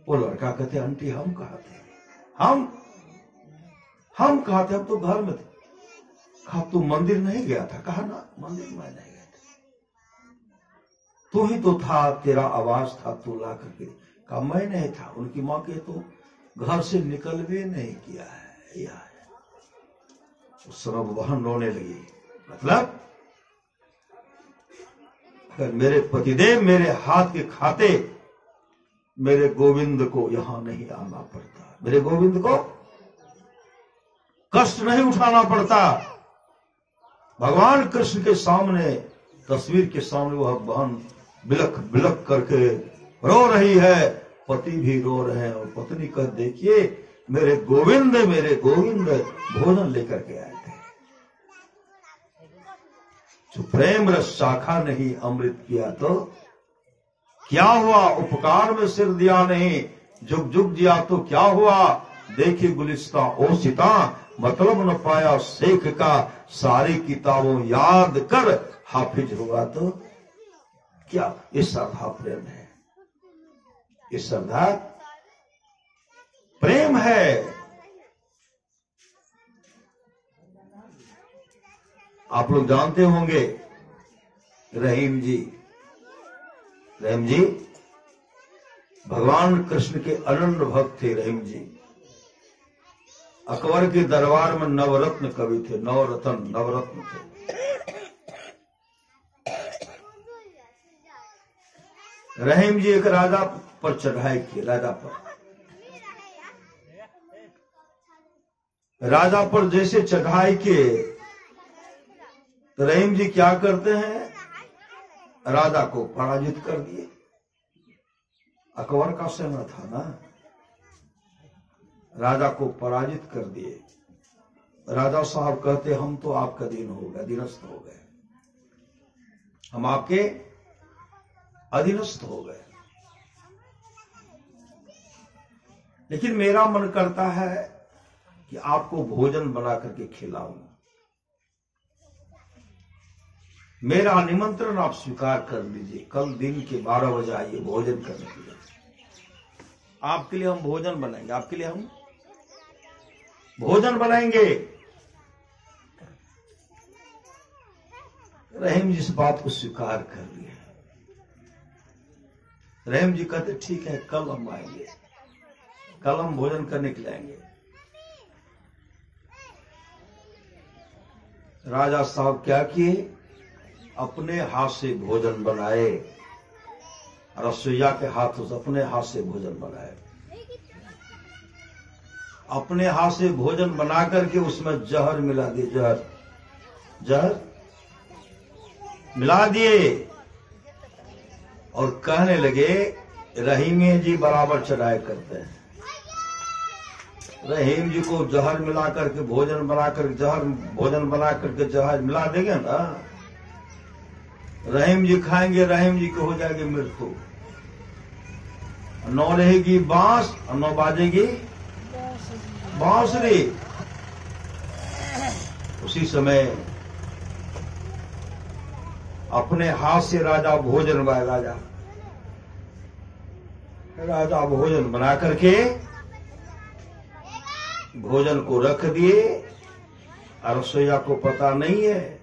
वो लड़का कहते आंटी हम कहा थे, हम कहा थे, हम तो घर में थे। कहा तू मंदिर नहीं गया था? कहा ना मंदिर में नहीं गया था, तू ही तो था, तेरा आवाज था, तू ला करके। कहा मैं नहीं था, उनकी मां के तो घर से निकल भी नहीं किया है। यह है। उस समय बहन रोने लगी। मतलब अगर मेरे पतिदेव मेरे हाथ के खाते मेरे गोविंद को यहां नहीं आना पड़ता, मेरे गोविंद को कष्ट नहीं उठाना पड़ता। भगवान कृष्ण के सामने, तस्वीर के सामने वह बहन बिलख बिलख करके रो रही है, पति भी रो रहे हैं। और पत्नी कह देखिए मेरे गोविंद भोजन लेकर के आए थे। जो प्रेम रस शाखा नहीं अमृत किया तो क्या हुआ? उपकार में सिर दिया नहीं, जुग जुग जिया तो क्या हुआ? देखी गुलिस्ता ओ सीता, मतलब न पाया शेख का, सारी किताबों याद कर हाफिज हुआ तो क्या? ये श्रद्धा प्रेम है, ये श्रद्धा प्रेम है। आप लोग जानते होंगे रहीम जी भगवान कृष्ण के अनन्य भक्त थे। रहीम जी अकबर के दरबार में नवरत्न कवि थे, नवरत्न थे। रहीम जी एक राजा पर चढ़ाई की, राजा पर जैसे चढ़ाई के तो रहीम जी क्या करते हैं? राजा को पराजित कर दिए। अकबर का सेना था ना, राजा को पराजित कर दिए। राजा साहब कहते हम तो आपका दिन हो गए, अधीनस्थ हो गए, हम आपके अधीनस्थ हो गए। लेकिन मेरा मन करता है कि आपको भोजन बना करके खिलाऊं। मेरा निमंत्रण आप स्वीकार कर लीजिए, कल दिन के 12 बजे आइए भोजन करने के लिए। आपके लिए हम भोजन बनाएंगे, आपके लिए हम भोजन बनाएंगे। रहीम जी इस बात को स्वीकार कर लिया। रहीम जी कहते ठीक है कल हम आएंगे, कल हम भोजन करने के लिए आएंगे। राजा साहब क्या किए? अपने हाथ से भोजन बनाए, रसोईया के हाथों से अपने हाथ से भोजन बनाए। अपने हाथ से भोजन बना करके उसमें जहर मिला दिए, जहर मिला दिए और कहने लगे रहीम जी बराबर चढ़ाई करते हैं। रहीम जी को जहर मिला करके भोजन बना करके जहर मिला देंगे ना, रहीम जी खाएंगे, रहीम जी को हो जाएगी मृत्यु। 9 रहेगी बांस और 9 बाजेगी बांसुरी। उसी समय अपने हाथ से राजा भोजन बनाए, राजा भोजन बना करके भोजन को रख दिए। रसोईया को पता नहीं है,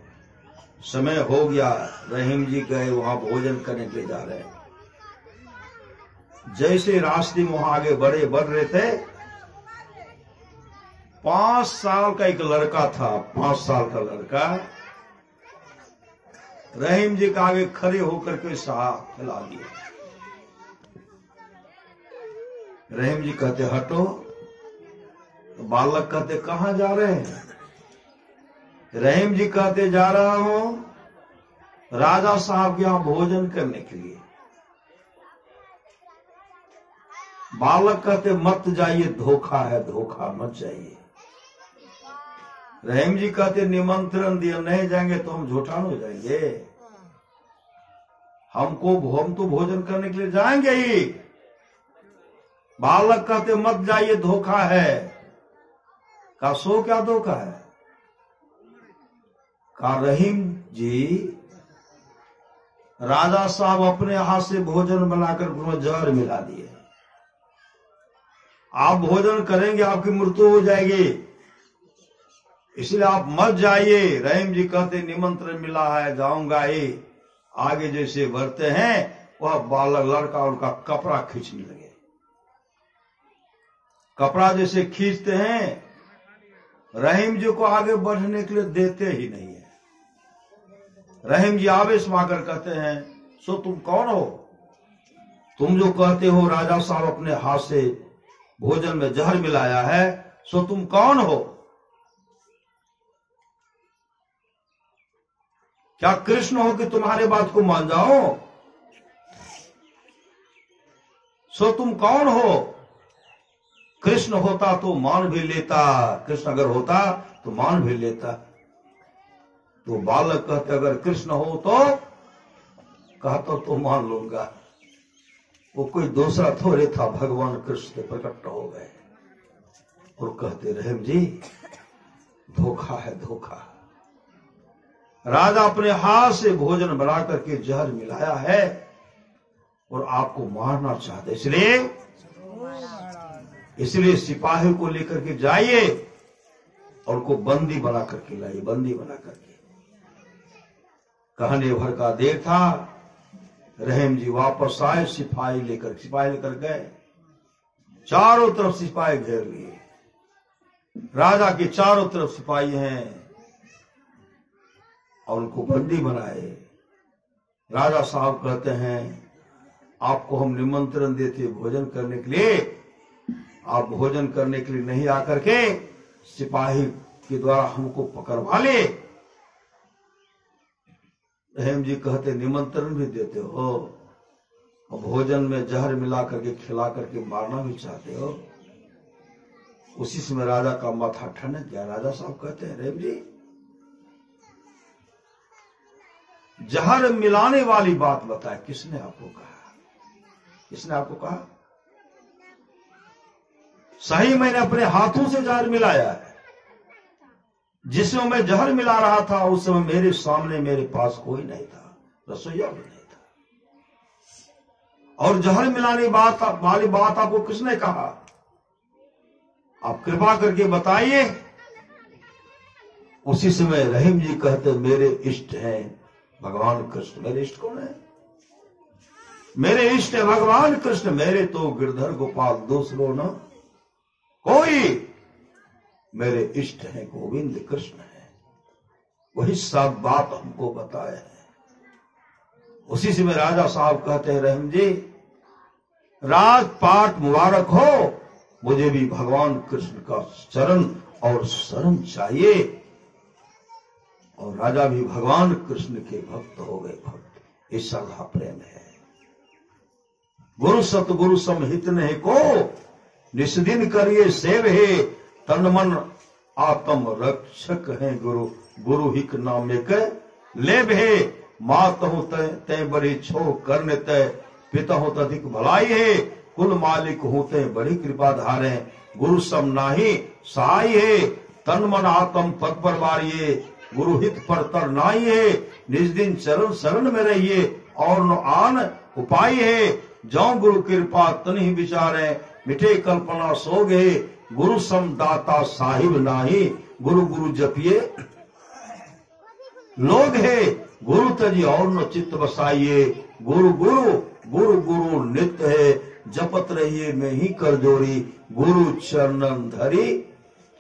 समय हो गया, रहीम जी गए वहां भोजन करने के लिए जा रहे हैं। जैसे रास्ते में वहां आगे बढ़ रहे थे, 5 साल का एक लड़का था, 5 साल का लड़का रहीम जी का आगे खड़े होकर के साहब फैला दिया। रहीम जी कहते हटो, तो बालक कहते कहां जा रहे हैं? रहीम जी कहते जा रहा हूं राजा साहब के यहां भोजन करने के लिए। बालक कहते मत जाइए, धोखा है, धोखा मत जाइए। रहीम जी कहते निमंत्रण दिया, नहीं जाएंगे तो हम झूठान हो जाएंगे। हम तो भोजन करने के लिए जाएंगे ही। बालक कहते मत जाइए, धोखा है। का सो क्या धोखा है? का रहीम जी राजा साहब अपने हाथ से भोजन बनाकर उसमें जहर मिला दिए। आप भोजन करेंगे आपकी मृत्यु हो जाएगी, इसलिए आप मत जाइए। रहीम जी कहते निमंत्रण मिला है, जाऊंगा ही। आगे जैसे बढ़ते हैं वह बालक लड़का उनका कपड़ा खींचने लगे। कपड़ा जैसे खींचते हैं, रहीम जी को आगे बढ़ने के लिए देते ही नहीं है। रहीम जी आवेश में आकर कहते हैं, सो तुम कौन हो? तुम जो कहते हो राजा साहब अपने हाथ से भोजन में जहर मिलाया है, सो तुम कौन हो? क्या कृष्ण हो कि तुम्हारे बात को मान जाओ? सो तुम कौन हो? कृष्ण होता तो मान भी लेता, कृष्ण अगर होता तो मान भी लेता। तो बालक कहते अगर कृष्ण हो तो कहता तो मान लूंगा। वो कोई दूसरा थोड़े था, भगवान कृष्ण के प्रकट हो गए और कहते रहीम जी धोखा है, धोखा। राजा अपने हाथ से भोजन बना करके जहर मिलाया है और आपको मारना चाहते, इसलिए सिपाही को लेकर के जाइए और उनको बंदी बना करके लाइए, बंदी बना करके। कहने भर का देर था, रहीम जी वापस आए, सिपाही लेकर गए। चारों तरफ सिपाही घेर लिए, राजा के चारों तरफ सिपाही हैं और उनको बंदी बनाए। राजा साहब कहते हैं आपको हम निमंत्रण देते भोजन करने के लिए, आप भोजन करने के लिए नहीं आकर के सिपाही के द्वारा हमको पकड़वा ले। रहीम जी कहते निमंत्रण भी देते हो और भोजन में जहर मिला करके खिला करके मारना भी चाहते हो। उसी समय राजा का माथा ठनक गया। राजा साहब कहते हैं रहीम जी जहर मिलाने वाली बात बताए, किसने आपको कहा? किसने आपको कहा? सही मैंने अपने हाथों से जहर मिलाया है। जिसमें मैं जहर मिला रहा था उस समय मेरे सामने मेरे पास कोई नहीं था, रसोईया भी नहीं था। और जहर मिलाने वाली बात आपको किसने कहा? आप कृपा करके बताइए। उसी समय रहीम जी कहते मेरे इष्ट हैं भगवान कृष्ण। मेरे इष्ट कौन है? मेरे इष्ट है भगवान कृष्ण। मेरे तो गिरधर गोपाल दूसरो न कोई, मेरे इष्ट हैं गोविंद कृष्ण है। वही सब बात हमको बताए हैं। उसी से में राजा साहब कहते हैं रहीम जी राजपाट मुबारक हो, मुझे भी भगवान कृष्ण का चरण और शरण चाहिए। और राजा भी भगवान कृष्ण के भक्त हो गए। भक्त इस श्रद्धा प्रेम है। गुरु सतगुरु समहित नहीं को निस्दिन करिए सेव है, तन मन आत्म रक्षक है गुरु। गुरु हिक नाम एक लेब है, मात हो तय बड़ी छो करने तय, पिता हो अधिक भलाई है, कुल मालिक होते बड़ी कृपा धारे। गुरु सम नाही सहाय है, तन मन आत्म पद पर बारिये, गुरु हित पर तर नाई है, निज दिन चरण शरण में रहिए और न आन उपाय है। जौ गुरु कृपा तन ही विचारे, मिठे कल्पना सो गए, गुरु सम दाता साहिब नाही, गुरु गुरु जपिए लोग है, गुरु तजी और न चित्त बसाइए, गुरु गुरु गुरु गुरु नित्य है, जपत रहिए में ही कर जोड़ी, गुरु चरणन धरी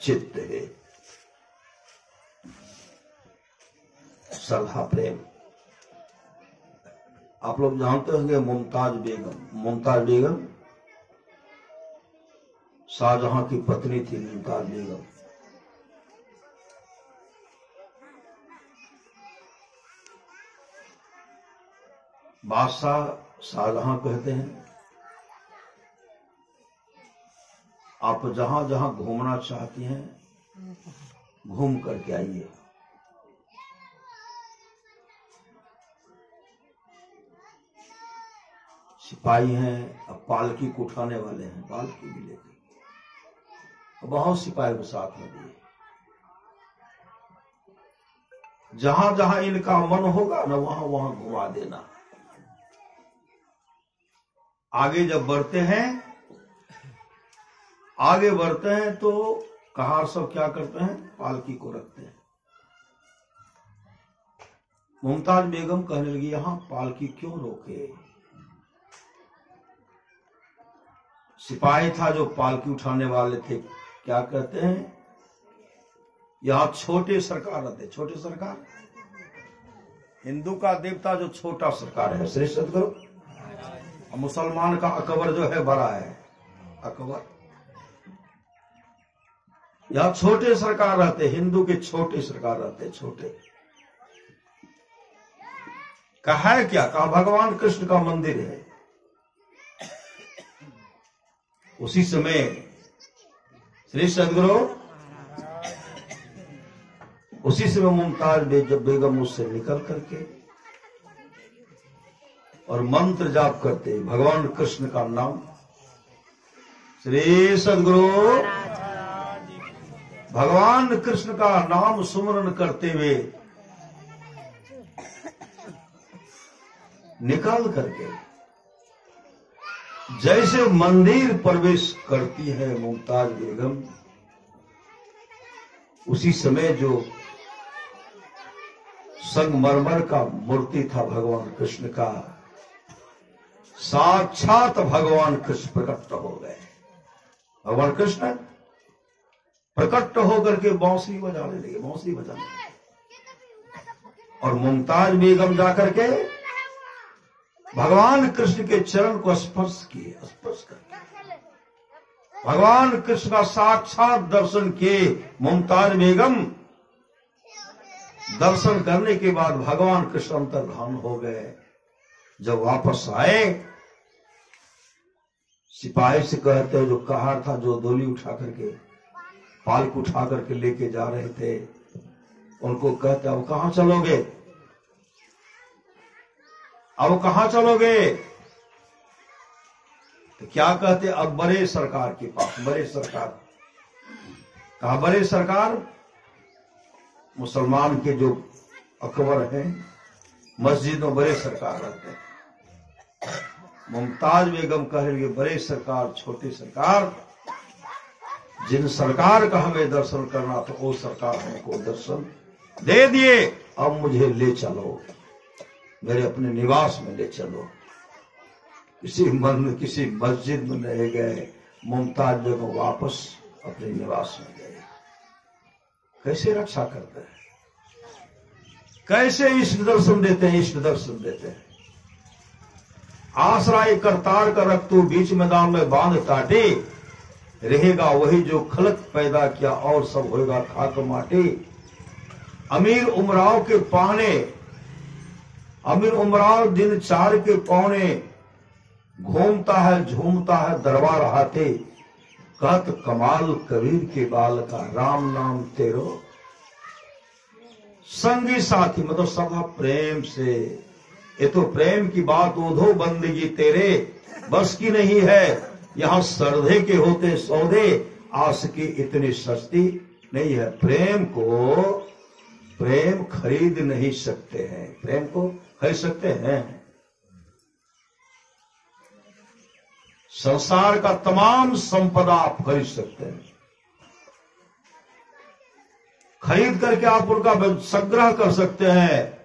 चित्त है। श्रद्धा प्रेम। आप लोग जानते होंगे मुमताज बेगम। मुमताज बेगम शाहजहां की पत्नी थी मुमताज बेगम। बादशाह शाहजहां कहते हैं आप जहां जहां घूमना चाहती हैं घूम करके आइए। सिपाही हैं, अब पालकी को उठाने वाले हैं, पालकी भी लेके बहुत सिपाही को साथ में दिए। जहां जहां इनका मन होगा ना वहां वहां घुमा देना। आगे जब बढ़ते हैं तो कहार सब क्या करते हैं, पालकी को रखते हैं। मुमताज बेगम कहने लगी यहां पालकी क्यों रोके। सिपाही था जो पालकी उठाने वाले थे, क्या कहते हैं यहां छोटे सरकार रहते। छोटे सरकार हिंदू का देवता जो छोटा सरकार है श्री सदगुरु, मुसलमान का अकबर जो है बड़ा है अकबर। यहां छोटे सरकार रहते, हिंदू के छोटे सरकार रहते, छोटे। कहा है क्या, कहा भगवान कृष्ण का मंदिर है। उसी समय श्री सदगुरु, उसी समय मुमताज बेगम उससे निकल करके और मंत्र जाप करते भगवान कृष्ण का नाम, श्री सदगुरु भगवान कृष्ण का नाम सुमरन करते हुए निकाल करके जैसे मंदिर प्रवेश करती है मुमताज बेगम, उसी समय जो संगमरमर का मूर्ति था भगवान कृष्ण का, साक्षात भगवान कृष्ण प्रकट हो गए। भगवान कृष्ण प्रकट होकर के बांसुरी बजाने लगे, बांसुरी बजाने लगे। और मुमताज बेगम जाकर के भगवान कृष्ण के चरण को स्पर्श किए, स्पर्श करके भगवान कृष्ण का साक्षात दर्शन किए। मुमताज बेगम दर्शन करने के बाद भगवान कृष्ण अंतर्धान हो गए। जब वापस आए सिपाही से कहते हैं जो कहार था, जो डोली उठा करके पालक उठा करके लेके जा रहे थे, उनको कहते अब कहां चलोगे, अब कहां चलोगे। तो क्या कहते, अब बड़े सरकार के पास। बड़े सरकार, कहा बड़े सरकार, मुसलमान के जो अकबर हैं मस्जिद में बड़े सरकार रहते हैं। मुमताज बेगम कह रही है बड़े सरकार छोटे सरकार, जिन सरकार का हमें दर्शन करना था वो सरकार हमको दर्शन दे दिए, अब मुझे ले चलो, मेरे अपने निवास में ले चलो। किसी मस्जिद में नहीं गए, मुमताज बेगम वापस अपने निवास में गए। कैसे रक्षा करते हैं, कैसे इष्ट दर्शन देते हैं, इष्ट दर्शन देते हैं। आश्रय करतार का रख तू बीच मैदान में बांध काटे, रहेगा वही जो खलक पैदा किया और सब होएगा खाक माटी। अमीर उमराव के पौने, अमीर उमराव दिन 4 के पौने, घूमता है झूमता है दरबार हाथे, कहत कमाल कबीर के बाल का राम नाम तेरो। संगी साथी मतलब सदा प्रेम से, ये तो प्रेम की बात ओधो बंदगी तेरे बस की नहीं है। यहां श्रद्धे के होते सौदे, आस की इतनी सस्ती नहीं है। प्रेम खरीद नहीं सकते हैं, प्रेम को खरीद सकते हैं। संसार का तमाम संपदा आप खरीद सकते हैं, खरीद करके आप उनका संग्रह कर सकते हैं,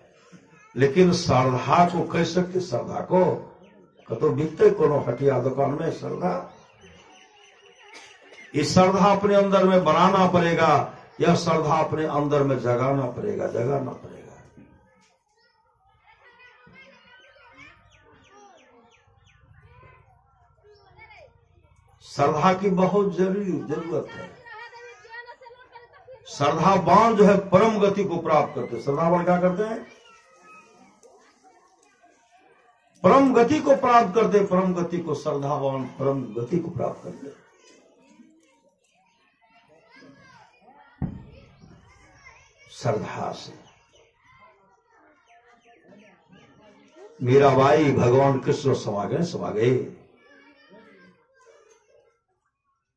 लेकिन श्रद्धा को कह सकते, श्रद्धा को तो बिकते कोनो हटिया दुकान में श्रद्धा। इस श्रद्धा अपने अंदर में बनाना पड़ेगा, यह श्रद्धा अपने अंदर में जगाना पड़ेगा, जगाना पड़ेगा। श्रद्धा की बहुत जरूरत है। श्रद्धावान जो है परम गति को प्राप्त करते। श्रद्धावान क्या करते हैं? परम गति को प्राप्त करते। परम गति को श्रद्धावान परम गति को प्राप्त करते। श्रद्धा से मीराबाई भगवान कृष्ण समा गए।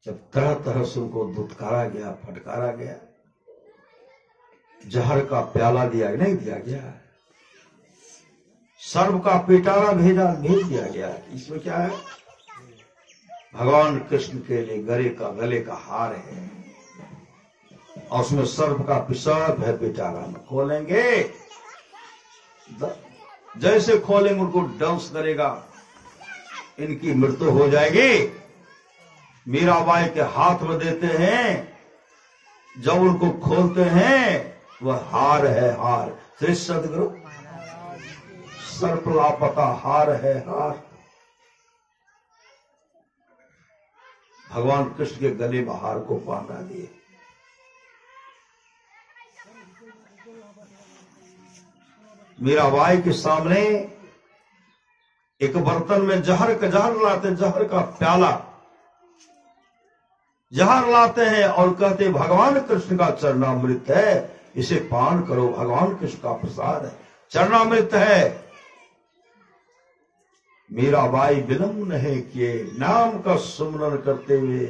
जब तरह तरह से उनको दुत्कारा गया, फटकारा गया, जहर का प्याला नहीं दिया गया, सर्प का पिटारा भेज दिया गया। इसमें क्या है? भगवान कृष्ण के लिए गले का हार है और उसमें सर्प का पिशाब है। पिटारा में खोलेंगे, जैसे खोलेंगे उनको डांस करेगा, इनकी मृत्यु हो जाएगी। मीराबाई के हाथ में देते हैं, जब उनको खोलते हैं वह हार है। हार श्री सदगुरु सर्प लापता, हार है हार। भगवान कृष्ण के गले में हार को बांधा दिए। मीराबाई के सामने एक बर्तन में जहर लाते, जहर का प्याला जहर लाते हैं और कहते भगवान कृष्ण का चरणामृत है, इसे पान करो, भगवान कृष्ण का प्रसाद है, चरणामृत है। मीराबाई विलंब नहीं किए, नाम का सुमरन करते हुए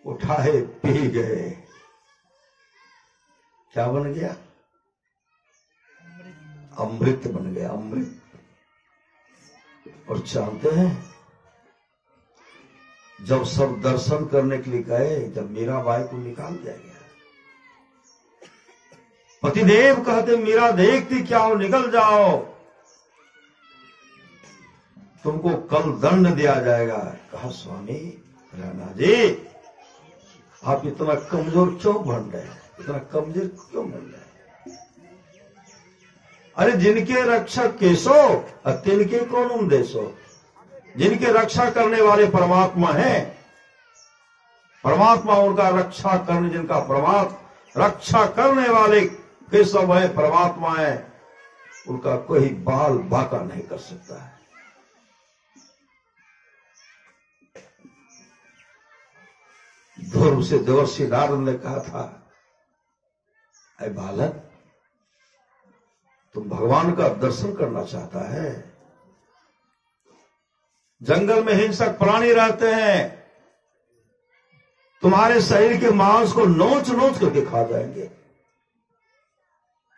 उठाए पी गए। क्या बन गया? अमृत बन गया, अमृत। और जानते हैं, जब सब दर्शन करने के लिए गए, जब मीराबाई को निकाल दिया गया, पतिदेव कहते मीरा देखती क्या हो, निकल जाओ, तुमको कल दंड दिया जाएगा। कहा स्वामी राणा जी, आप इतना कमजोर क्यों बन रहे हैं? इतना कमजोर क्यों बन रहे हैं? अरे जिनके रक्षक केसो तिनके कौन देशो। जिनके रक्षा करने वाले परमात्मा हैं, परमात्मा उनका रक्षा करने, जिनका रक्षा करने वाले केशव है, परमात्मा है, उनका कोई बाल बाका नहीं कर सकता है। ध्रुव से देवर्षि नारद ने कहा था, ऐ बालक, तुम भगवान का दर्शन करना चाहता है? जंगल में हिंसक प्राणी रहते हैं, तुम्हारे शरीर के मांस को नोच नोच करके खा जाएंगे,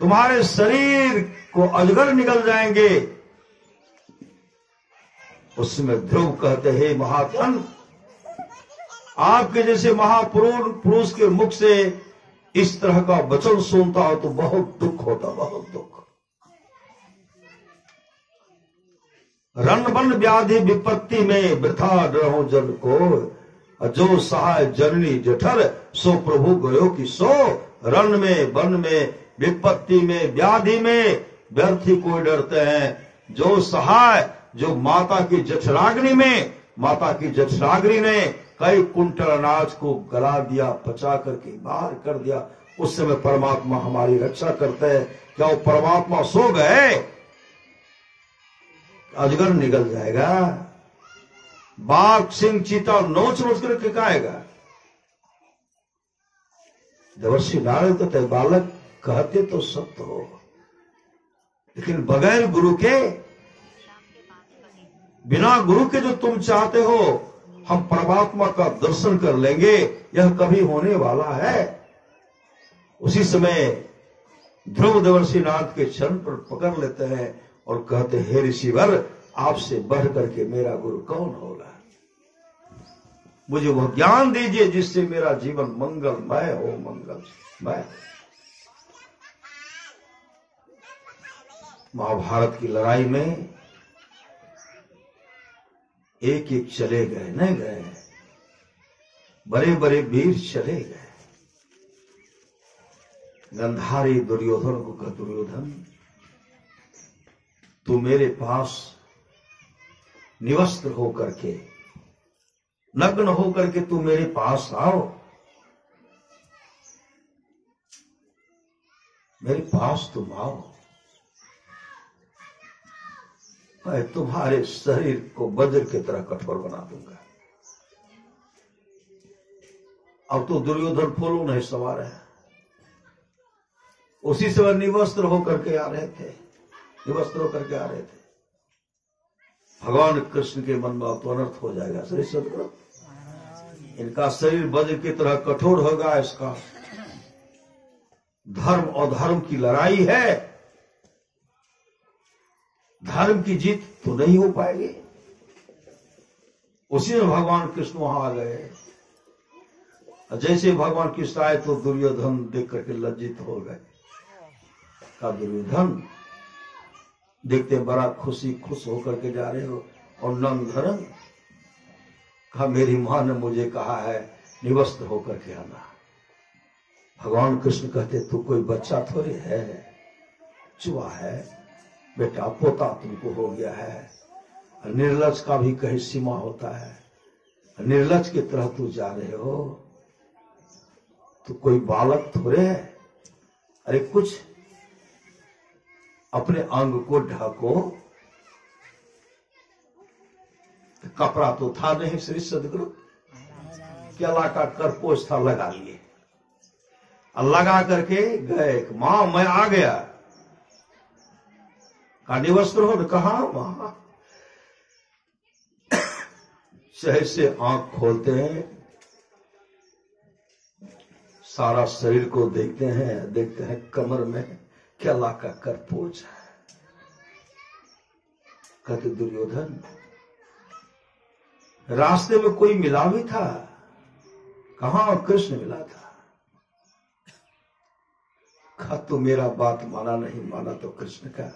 तुम्हारे शरीर को अजगर निकल जाएंगे। उसमें ध्रुव कहते हे महात्मन, आपके जैसे महापुरुष के मुख से इस तरह का वचन सुनता हो तो बहुत दुख होता, बहुत दुख। रण वन व्याधि विपत्ति में वृथा रहो जन को, जो सहाय जननी जठर सो प्रभु गयो कि सो। रण में, वन में, विपत्ति में, व्याधि में व्यर्थी कोई डरते हैं। जो सहाय, जो माता की जठराग्नि में, माता की जठराग्नि ने कई कुंटल अनाज को गला दिया, पचा करके बाहर कर दिया, उस समय परमात्मा हमारी रक्षा करते हैं। क्या वो परमात्मा सो गए? अजगर निकल जाएगा, बाघ सिंह चीता नोच नोच करके खाएगा। देवर्षि नारद कहते बालक कहते तो सत्य हो, लेकिन बगैर गुरु के, बिना गुरु के जो तुम चाहते हो हम परमात्मा का दर्शन कर लेंगे, यह कभी होने वाला है। उसी समय ध्रुव देवर्षि नारद के चरण पर पकड़ लेते हैं और कहते हे ऋषिवर, आपसे बढ़ करके मेरा गुरु कौन होगा? मुझे वह ज्ञान दीजिए जिससे मेरा जीवन मंगलमय हो, मंगलमय। महाभारत की लड़ाई में एक एक चले गए, नहीं गए, बड़े बड़े वीर चले गए। गंधारी दुर्योधन को कहा, दुर्योधन तू मेरे पास निवस्त्र होकर के नग्न होकर के तू मेरे पास आओ, मेरे पास तुम आओ, मैं तुम्हारे शरीर को वज्र की तरह कठोर बना दूंगा। अब तो दुर्योधन फूलों नहीं सवार है, उसी से वह निवस्त्र होकर के आ रहे थे, निवस्त्र होकर के आ रहे थे। भगवान कृष्ण के मन में तो अनर्थ हो जाएगा। श्री सदगुरु, इनका शरीर वज्र की तरह कठोर होगा। इसका धर्म और धर्म की लड़ाई है, धर्म की जीत तो नहीं हो पाएगी। उसी में भगवान कृष्ण वहां आ गए। जैसे भगवान कृष्ण आए तो दुर्योधन देख करके लज्जित हो गए। का दुर्योधन देखते बड़ा खुश होकर के जा रहे हो और नंदधरन कहा मेरी मां ने मुझे कहा है निवस्त्र होकर के आना। भगवान कृष्ण कहते तू कोई बच्चा थोड़ी है, चुआ है बेटा, पोता तुमको हो गया है। निर्लज का भी कहीं सीमा होता है, निर्लज की तरह तू जा रहे हो, तू कोई बालक थोड़े है। अरे कुछ अपने अंग को ढको, कपड़ा तो था नहीं। श्री सदगुरु केला का करपोच था, लगा लिए और लगा करके गए। मां मैं आ गया। का निवस्त्र हो, कहा मां। सहसे आंख खोलते हैं, सारा शरीर को देखते हैं कमर में केला का करपोच है। कहते दुर्योधन रास्ते में कोई मिला भी था? कहां? कृष्ण मिला था। कहा तो मेरा बात माना नहीं, माना तो कृष्ण का।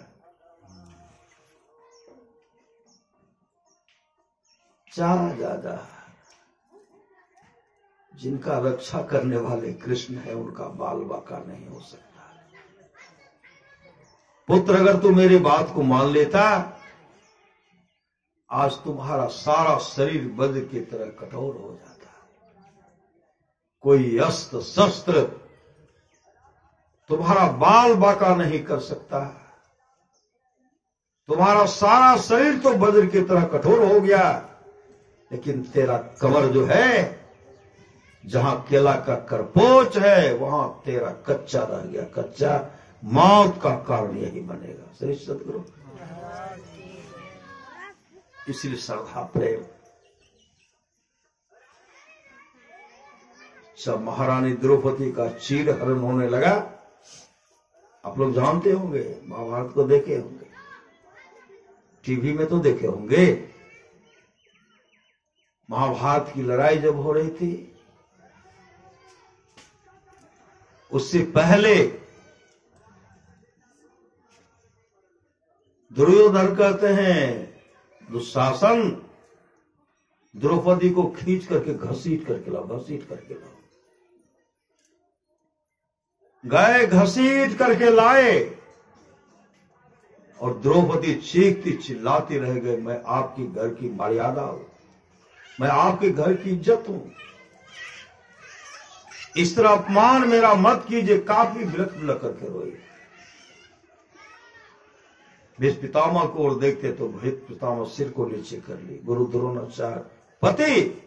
जा जिनका रक्षा करने वाले कृष्ण है उनका बाल बाका नहीं हो सकता। पुत्र अगर तू मेरी बात को मान लेता, आज तुम्हारा सारा शरीर वज्र की तरह कठोर हो जाता। कोई अस्त्र शस्त्र तुम्हारा बाल बाका नहीं कर सकता। तुम्हारा सारा शरीर तो वज्र की तरह कठोर हो गया, लेकिन तेरा कमर जो है, जहां केला का करपोच है, वहां तेरा कच्चा रह गया। कच्चा मौत का कारण यही बनेगा। श्री सदगुरु इसलिए श्रद्धा प्रेम। जब महारानी द्रौपदी का चीर हरण होने लगा, आप लोग जानते होंगे, महाभारत को देखे होंगे, टीवी में तो देखे होंगे। महाभारत की लड़ाई जब हो रही थी, उससे पहले दुर्योधन कहते हैं दुशासन द्रौपदी को खींच करके घसीट करके लाओ। गए घसीट करके लाए और द्रौपदी चीखती चिल्लाती रह गई, मैं आपकी घर की मर्यादा हूं, मैं आपके घर की इज्जत हूं, इस तरह अपमान मेरा मत कीजिए। काफी बिलख बिलख करके रोई। भीष्म पितामह को और देखते तो भीष्म पितामह सिर को नीचे कर ली। गुरु द्रोणाचार्य पति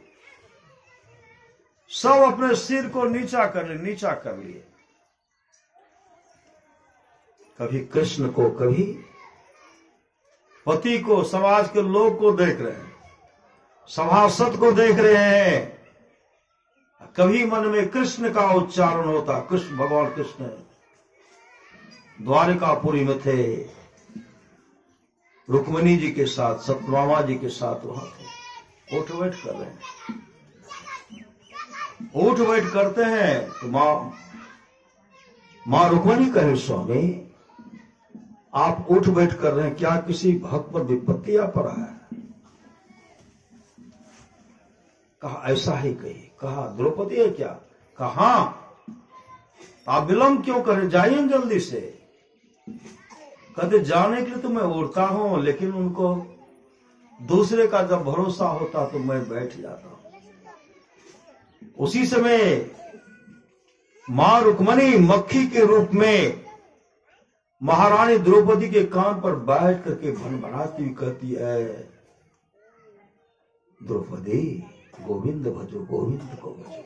सब अपने सिर को नीचा कर लिए। कभी कृष्ण को, कभी पति को, समाज के लोग को देख रहे हैं, सभासद को देख रहे हैं। कभी मन में कृष्ण का उच्चारण होता। कृष्ण, भगवान कृष्ण द्वारिकापुरी में थे, रुक्मिणी जी के साथ, सत्यभामा जी के साथ वहां थे। उठ बैठ कर रहे हैं, उठ बैठ करते हैं तो मां रुक्मिणी कहे स्वामी आप उठ बैठ कर रहे हैं, क्या किसी भक्त पर विपत्ति आ पड़ा है? कहा ऐसा ही कही। कहा द्रौपदी है क्या? कहा आप विलंब क्यों करें, जाइए जल्दी से। कहते जाने के लिए तो मैं उड़ता हूं, लेकिन उनको दूसरे का जब भरोसा होता तो मैं बैठ जाता हूं। उसी समय मां रुक्मणी मक्खी के रूप में महारानी द्रौपदी के कान पर बैठ करके भनभनाती हुई कहती है, द्रौपदी गोविंद भजो, गोविंद को भजो,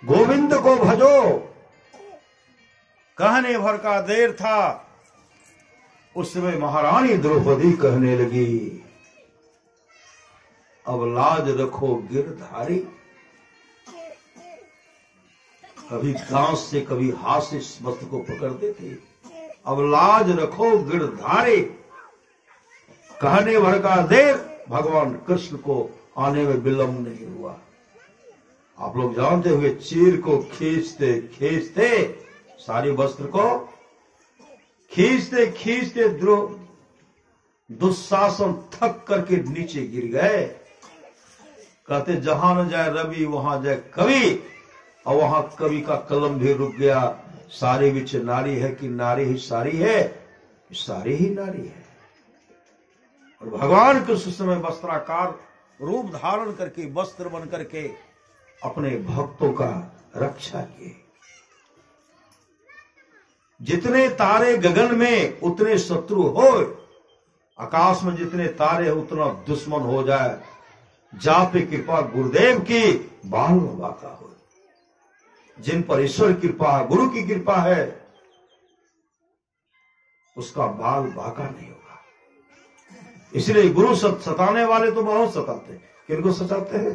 गोविंद को भजो। कहने भर का देर था, उस समय महारानी द्रौपदी कहने लगी, अब लाज रखो गिरधारी। कभी दांत से कभी हाथ से इस वस्त्र को पकड़ देते, अब लाज रखो गिरधारी। कहने भर का देर, भगवान कृष्ण को आने में विलंब नहीं हुआ। आप लोग जानते हुए चीर को खींचते खींचते, सारे वस्त्र को खींचते खींचते दुशासन थक करके नीचे गिर गए। कहते जहां न जाए रवि वहां जाए कवि, और वहां कवि का कलम भी रुक गया। सारी विच नारी है कि नारी ही सारी है, सारी ही नारी है। और भगवान कृष्ण समय वस्त्राकार रूप धारण करके वस्त्र बन करके अपने भक्तों का रक्षा किए। जितने तारे गगन में उतने शत्रु हो, आकाश में जितने तारे हो उतना दुश्मन हो जाए। जा पे कृपा गुरुदेव की बाल बाका हो। जिन पर ईश्वर कृपा है, गुरु की कृपा है, उसका बाल बाका नहीं होगा। इसलिए गुरु सताने वाले तो बहुत सताते हैं। किनको सताते हैं?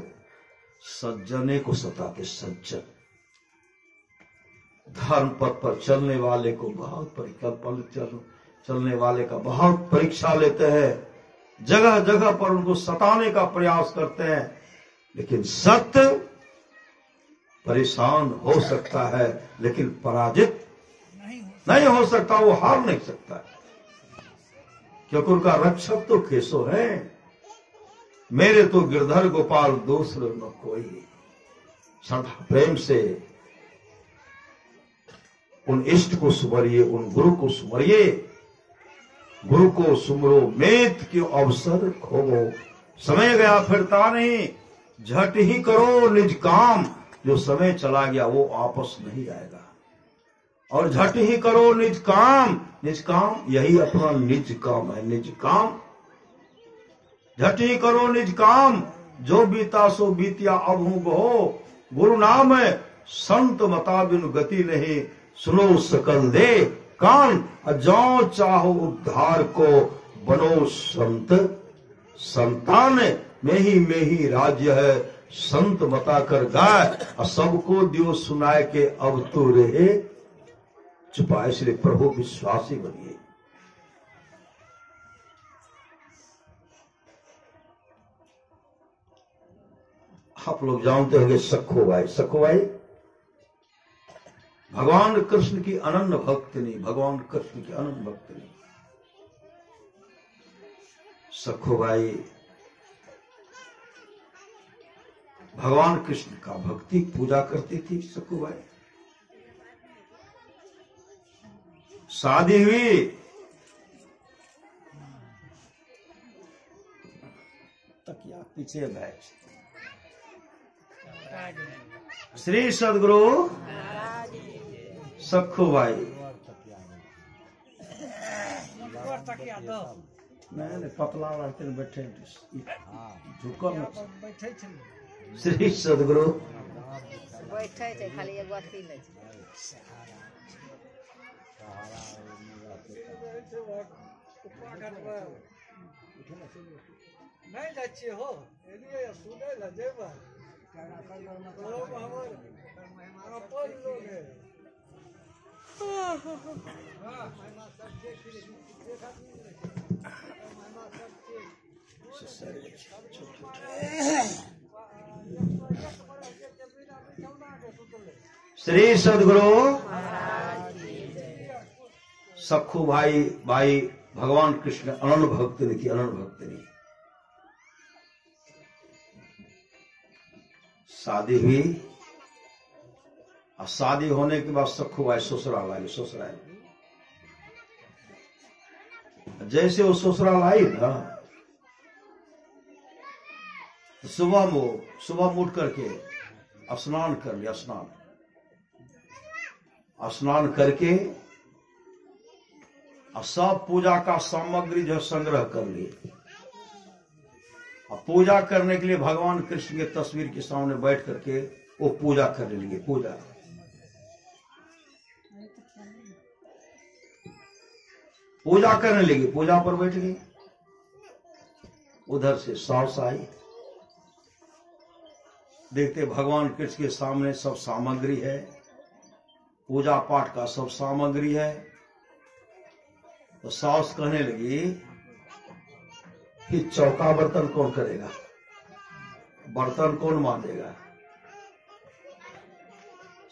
सज्जने को सताते। सज्जन धर्म पथ पर चलने वाले को बहुत चलने वाले का बहुत परीक्षा लेते हैं। जगह जगह पर उनको सताने का प्रयास करते हैं। लेकिन सत्य परेशान हो सकता है, लेकिन पराजित नहीं हो सकता। वो हार नहीं सकता, क्योंकि उनका रक्षक तो केशव है। मेरे तो गिरधर गोपाल दूसरे न कोई। श्रद्धा प्रेम से उन इष्ट को सुमरिए, उन गुरु को सुमरिए। गुरु को सुमरो मेत के अवसर खोवो। समय गया फिरता नहीं, झट ही करो निज काम। जो समय चला गया वो वापस नहीं आएगा। और झट ही करो निज काम। निज काम यही अपना निज काम है। निज काम झट ही करो निज काम। जो बीता सो बीतिया अब हूं बहो। गुरु नाम है संत मता बिनु गति नहीं। सुनो सकल दे कान। जाओ चाहो उद्धार को बनो संत। संतान में ही राज्य है। संत मता कर गाय और सबको दियो सुनाए के अब तो रहे छुपा। इसलिए प्रभु विश्वासी बनिए। आप लोग जानते होंगे सखोबाई। सखोबाई भगवान कृष्ण की अनन्य भक्तनी। भगवान कृष्ण की अनन्य भक्तनी सखोबाई भगवान कृष्ण का भक्ति पूजा करती थी। सखोबाई शादी हुई, तकिया पीछे बैठ। श्री सदगुरु सखोबाई नहीं पतला रहते बैठे झुकल बैठे। श्री सदगुरु बैठे थे खाली एगो अथी नहीं जाइ छियै हो एलियै सुनै लए जेबै लोग हमर अपन लोग है श्री सदगुरु सखू भाई भगवान कृष्ण अनन्य भक्तनी की। अनन्य भक्तनी शादी हुई और शादी होने के बाद सखू भाई ससुराल आई। ससुराल जैसे वो ससुराल आई ना, सुबह उठ करके स्नान कर लिया, स्नान करके और सब पूजा का सामग्री जो संग्रह कर लिए। और पूजा करने के लिए भगवान कृष्ण के तस्वीर के सामने बैठ करके वो पूजा करने लगे। पूजा करने लगी, पूजा पर बैठ गई। उधर से सास आई, देखते भगवान कृष्ण के सामने सब सामग्री है, पूजा पाठ का सब सामग्री है। तो सास कहने लगी कि चौका बर्तन कौन करेगा, बर्तन कौन मांजेगा,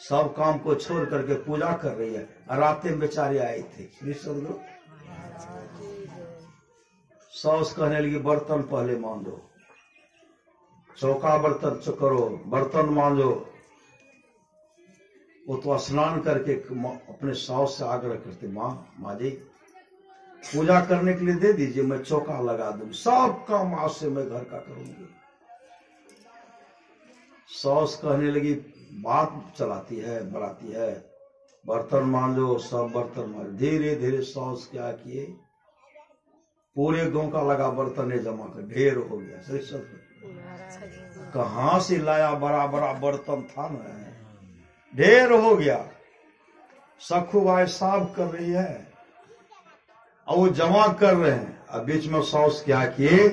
सब काम को छोड़ करके पूजा कर रही है। रातें में बेचारे आए थे सदगुरु। सास कहने लगी बर्तन पहले मांजो, चौका बर्तन करो, बर्तन मांजो। वो तो स्नान करके अपने सास से आग्रह करते, माँ जी पूजा करने के लिए दे दीजिए, मैं चौका लगा दूंगी, सब काम आज से मैं घर का करूंगी। सास कहने लगी बात चलाती है, बढ़ाती है, बर्तन मांजो, सब बर्तन मांजो। धीरे धीरे सास क्या किए, पूरे गांव का लगा बर्तन जमा कर ढेर हो गया। सही सब कहां से लाया, बड़ा बड़ा बर्तन था ना, ढेर हो गया। सखू भाई साफ कर रही है और वो जमा कर रहे हैं। अब बीच में सास क्या किए,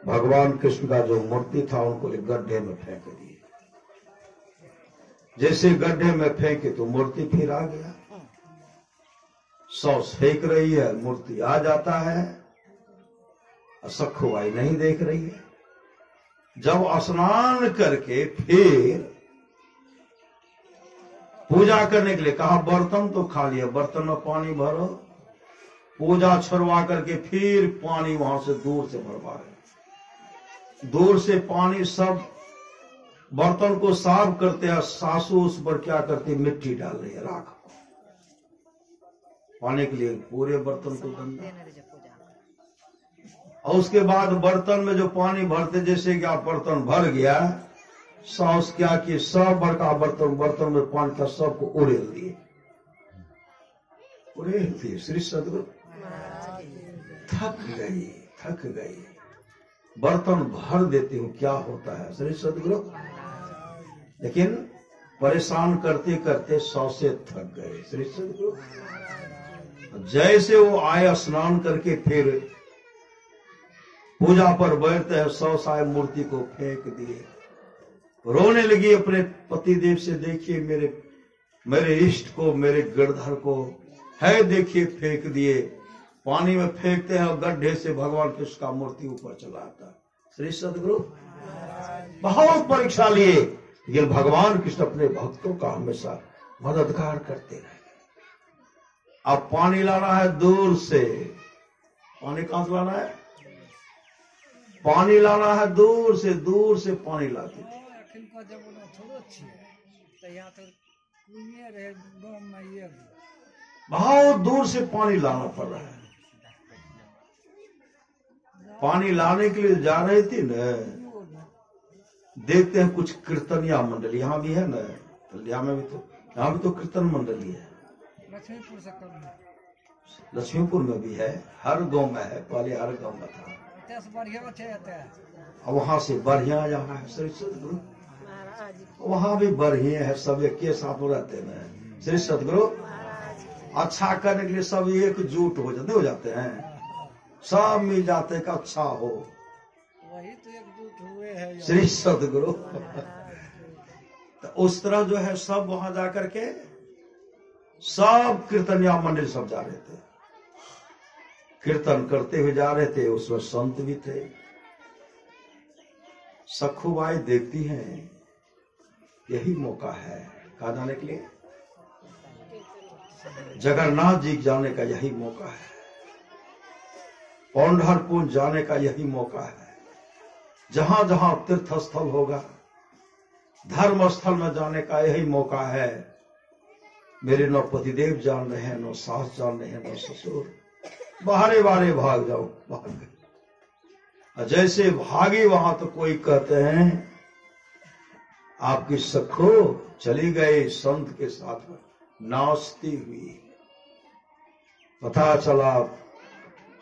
भगवान कृष्ण का जो मूर्ति था उनको एक गड्ढे में फेंक दिए। जैसे गड्ढे में फेंके तो मूर्ति फिर आ गया। सास फेंक रही है, मूर्ति आ जाता है, सखू भाई नहीं देख रही है। जब स्नान करके फिर पूजा करने के लिए कहा, बर्तन तो खा लिया, बर्तन में पानी भरो। पूजा छुड़वा करके फिर पानी वहां से दूर से भरवा रहे, दूर से पानी सब बर्तन को साफ करते हैं। सासू उस पर क्या करती, मिट्टी डाल रही है, राख पाने के लिए पूरे बर्तन को गंदा। और उसके बाद बर्तन में जो पानी भरते, जैसे कि आप बर्तन भर गया, सास क्या कि सब बड़का बर्तन में पानी था, सबको उड़ेल दिए, उड़ेल दिए। श्री सदगुरु थक गई, बर्तन भर देती हूँ, क्या होता है श्री सदगुरु। लेकिन परेशान करते करते सासे थक गए श्री सदगुरु। जैसे वो आए स्नान करके फिर पूजा पर बैठते हैं, सास आए मूर्ति को फेंक दिए, रोने लगी अपने पतिदेव से, देखिए मेरे इष्ट को, मेरे गिरधर को है, देखिए फेंक दिए। पानी में फेंकते हैं और गड्ढे से भगवान कृष्ण का मूर्ति ऊपर चला आता। श्री सदगुरु बहुत परीक्षा लिए, लेकिन भगवान कृष्ण अपने भक्तों का हमेशा मददगार करते रहे। अब पानी लाना है दूर से, पानी कहां से लाना है, पानी लाना है दूर से पानी लाते थे। बहुत दूर से पानी लाना पड़ रहा है। पानी लाने के लिए जा रहे थे न, देखते हैं कुछ कीर्तनिया मंडली यहाँ भी है न, यहाँ भी तो कीर्तन मंडली है। लक्ष्मीपुर में भी है, हर गांव में है, पहले हर गांव में था। अब वहां से बढ़िया यहाँ है श्री सदगुरु, वहां भी बढ़िया है, सब एक के साथ रहते हैं श्री सदगुरु। अच्छा करने के लिए सब एकजुट हो जाते हैं, सब मिल जाते हैं कि अच्छा हो, वही तो एकजुट हुए हैं श्री सदगुरु। तो उस तरह जो है सब वहां जाकर के सब कीर्तनिया मंडल सब जा रहे थे, कीर्तन करते हुए जा रहे थे, उसमें संत भी थे। सखुबाई देखती हैं यही मौका है कहा जाने के लिए, जगन्नाथ जी जाने का यही मौका है, पंढरपुर जाने का यही मौका है। जहां जहां तीर्थ स्थल होगा, धर्म स्थल में जाने का यही मौका है। मेरे नौ पतिदेव जान रहे हैं, नौ सास जान रहे हैं, नौ ससुर, बाहरे बाहरे भाग जाओ, भाग गए। जैसे भागे वहां तो कोई कहते हैं आपकी सखो चली गए संत के साथ नाचती हुई। पता चला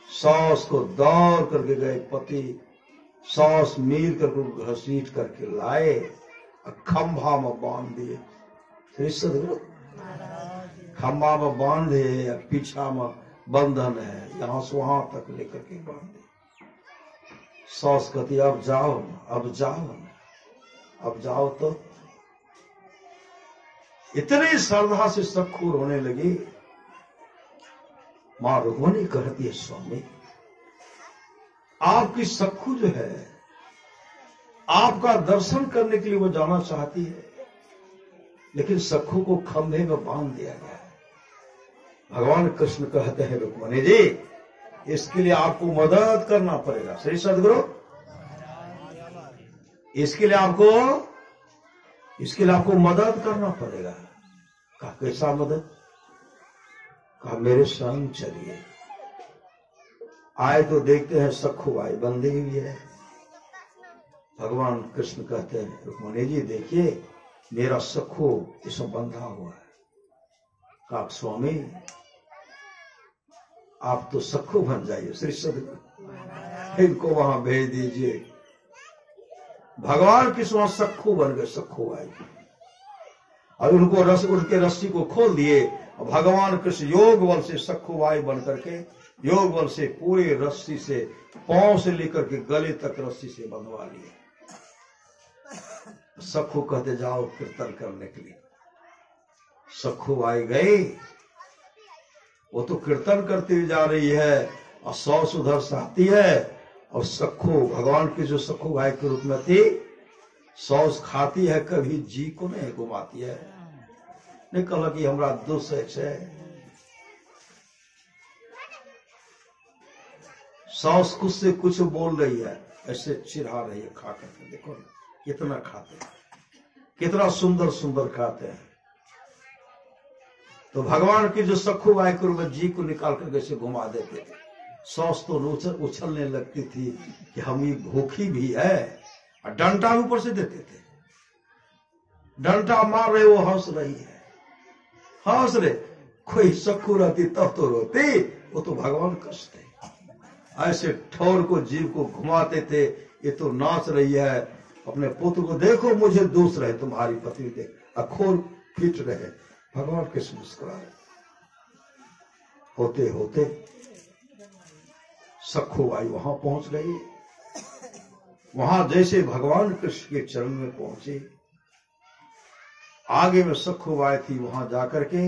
सास को दौड़ करके गए पति, सास मीर करके घसीट करके लाए और खंभा में बांध दिए। श्री सदगुरु खंभा में बांधे, पीछा में बंधन है, यहां से वहां तक लेकर के बांधे। सास कहती अब जाओ, अब जाओ, अब जाओ। तो इतनी श्रद्धा से सखू रोने लगी। मां रुक्मणी कहती है स्वामी आपकी सखू जो है आपका दर्शन करने के लिए वो जाना चाहती है, लेकिन सखू को खंभे में बांध दिया गया है। भगवान कृष्ण कहते हैं रुक्मणी जी इसके लिए आपको मदद करना पड़ेगा। श्री सदगुरु इसके लिए आपको मदद करना पड़ेगा। कहा कैसा मदद? कहा मेरे संग चलिए। आए तो देखते हैं सखू आई बंधी हुई है। भगवान कृष्ण कहते हैं रुक्मणी जी देखिए मेरा सखू इसमें बंधा हुआ है। कहा स्वामी आप तो सखू बन जाइए। श्री सदगुरु इनको वहां भेज दीजिए। भगवान कृष्ण सखू बन गए, सखू आई और उनके रस्सी को खोल दिए। भगवान कृष्ण योग बल से सखू आई बन करके योग बल से पूरे रस्सी से पांव से लेकर के गले तक रस्सी से बंधवा लिए। सखू कहते जाओ कीर्तन करने के लिए। सखू आई गई, वो तो कीर्तन करती हुई जा रही है और सौस उधर से आती है। और सखू भगवान की जो सखू भाई के रूप में थी, सौस खाती है कभी जी को नहीं घुमाती है। नहीं कहला कि हमरा दोष है। सौस कुछ से कुछ बोल रही है, ऐसे चिढ़ा रही है खा करके। देखो कितना खाते हैं, कितना सुंदर सुंदर खाते हैं। तो भगवान की जो सखू भाई के रूप में जी को निकाल कर कैसे घुमा देते थे। सौस तो उछलने लगती थी कि हम ये भूखी भी है, और डंडा ऊपर से देते थे। डंडा मार रहे वो हंस रही है, हंस रहे। कोई सखू रहती तब तो रोती, वो तो भगवान कृष्ण थे। ऐसे ठौर को जीव को घुमाते थे। ये तो नाच रही है। अपने पुत्र को देखो मुझे दोष रहे तुम्हारी पत्नी देख, अखोर पीट रहे। भगवान कृष्ण मुस्कुराए। होते होते सखू आई वहां पहुंच गई। वहां जैसे भगवान कृष्ण के चरण में पहुंचे, आगे में सखू आई थी। वहां जाकर के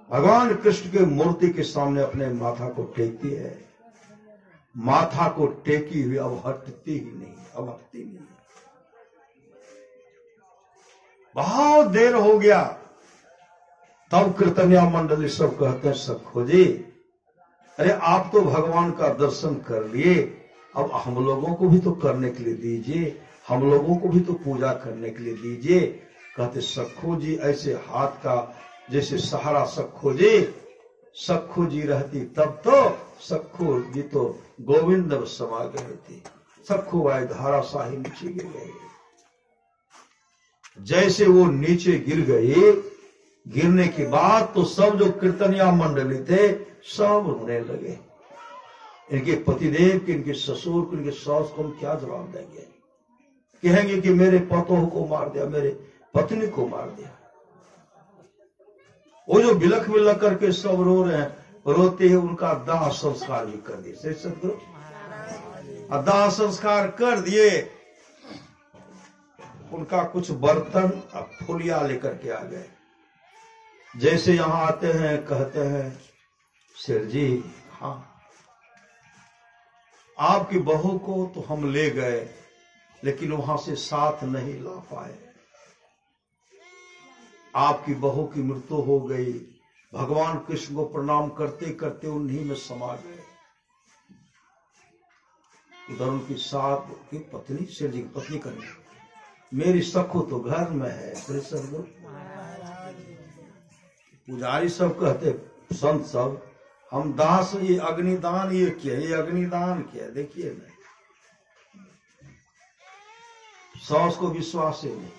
भगवान कृष्ण के मूर्ति के सामने अपने माथा को टेकती है। माथा को टेकी हुई अब हटती ही नहीं, अब हटती नहीं। बहुत देर हो गया, तब कीर्तनिया मंडली सब कहते हैं सखू जी अरे आप तो भगवान का दर्शन कर लिए, अब हम लोगों को भी तो करने के लिए दीजिए, हम लोगों को भी तो पूजा करने के लिए दीजिए। कहते सखू जी ऐसे हाथ का जैसे सहारा सखू जी रहती तब तो सखू जी तो गोविंद समा गए थे। सखू आए धारा शाही नीचे गिर गए। जैसे वो नीचे गिर गए, गिरने के बाद तो सब जो कीर्तनिया मंडली थे सब रोने लगे। इनके पतिदेव के, इनके ससुर को, इनके सास को हम क्या जवाब देंगे? कहेंगे कि मेरे पतोह को मार दिया, मेरे पत्नी को मार दिया। वो जो बिलख बिलख करके सब रो रहे हैं, रोते हैं, उनका दाह संस्कार भी कर दिए। सदगुरु दाह संस्कार कर दिए। उनका कुछ बर्तन और फुलिया लेकर के आ गए। जैसे यहां आते हैं कहते हैं शेर जी हाँ आपकी बहू को तो हम ले गए, लेकिन वहां से साथ नहीं ला पाए। आपकी बहू की मृत्यु हो गई। भगवान कृष्ण को प्रणाम करते करते उन्हीं में समा गए। उधर उनकी साथ की पत्नी, शेर जी की पत्नी करनी, मेरी सखू तो घर में है। पुजारी सब कहते, संत सब हम दास, ये अग्निदान ये क्या, ये अग्निदान क्या, देखिए ना, सास को विश्वास है नहीं,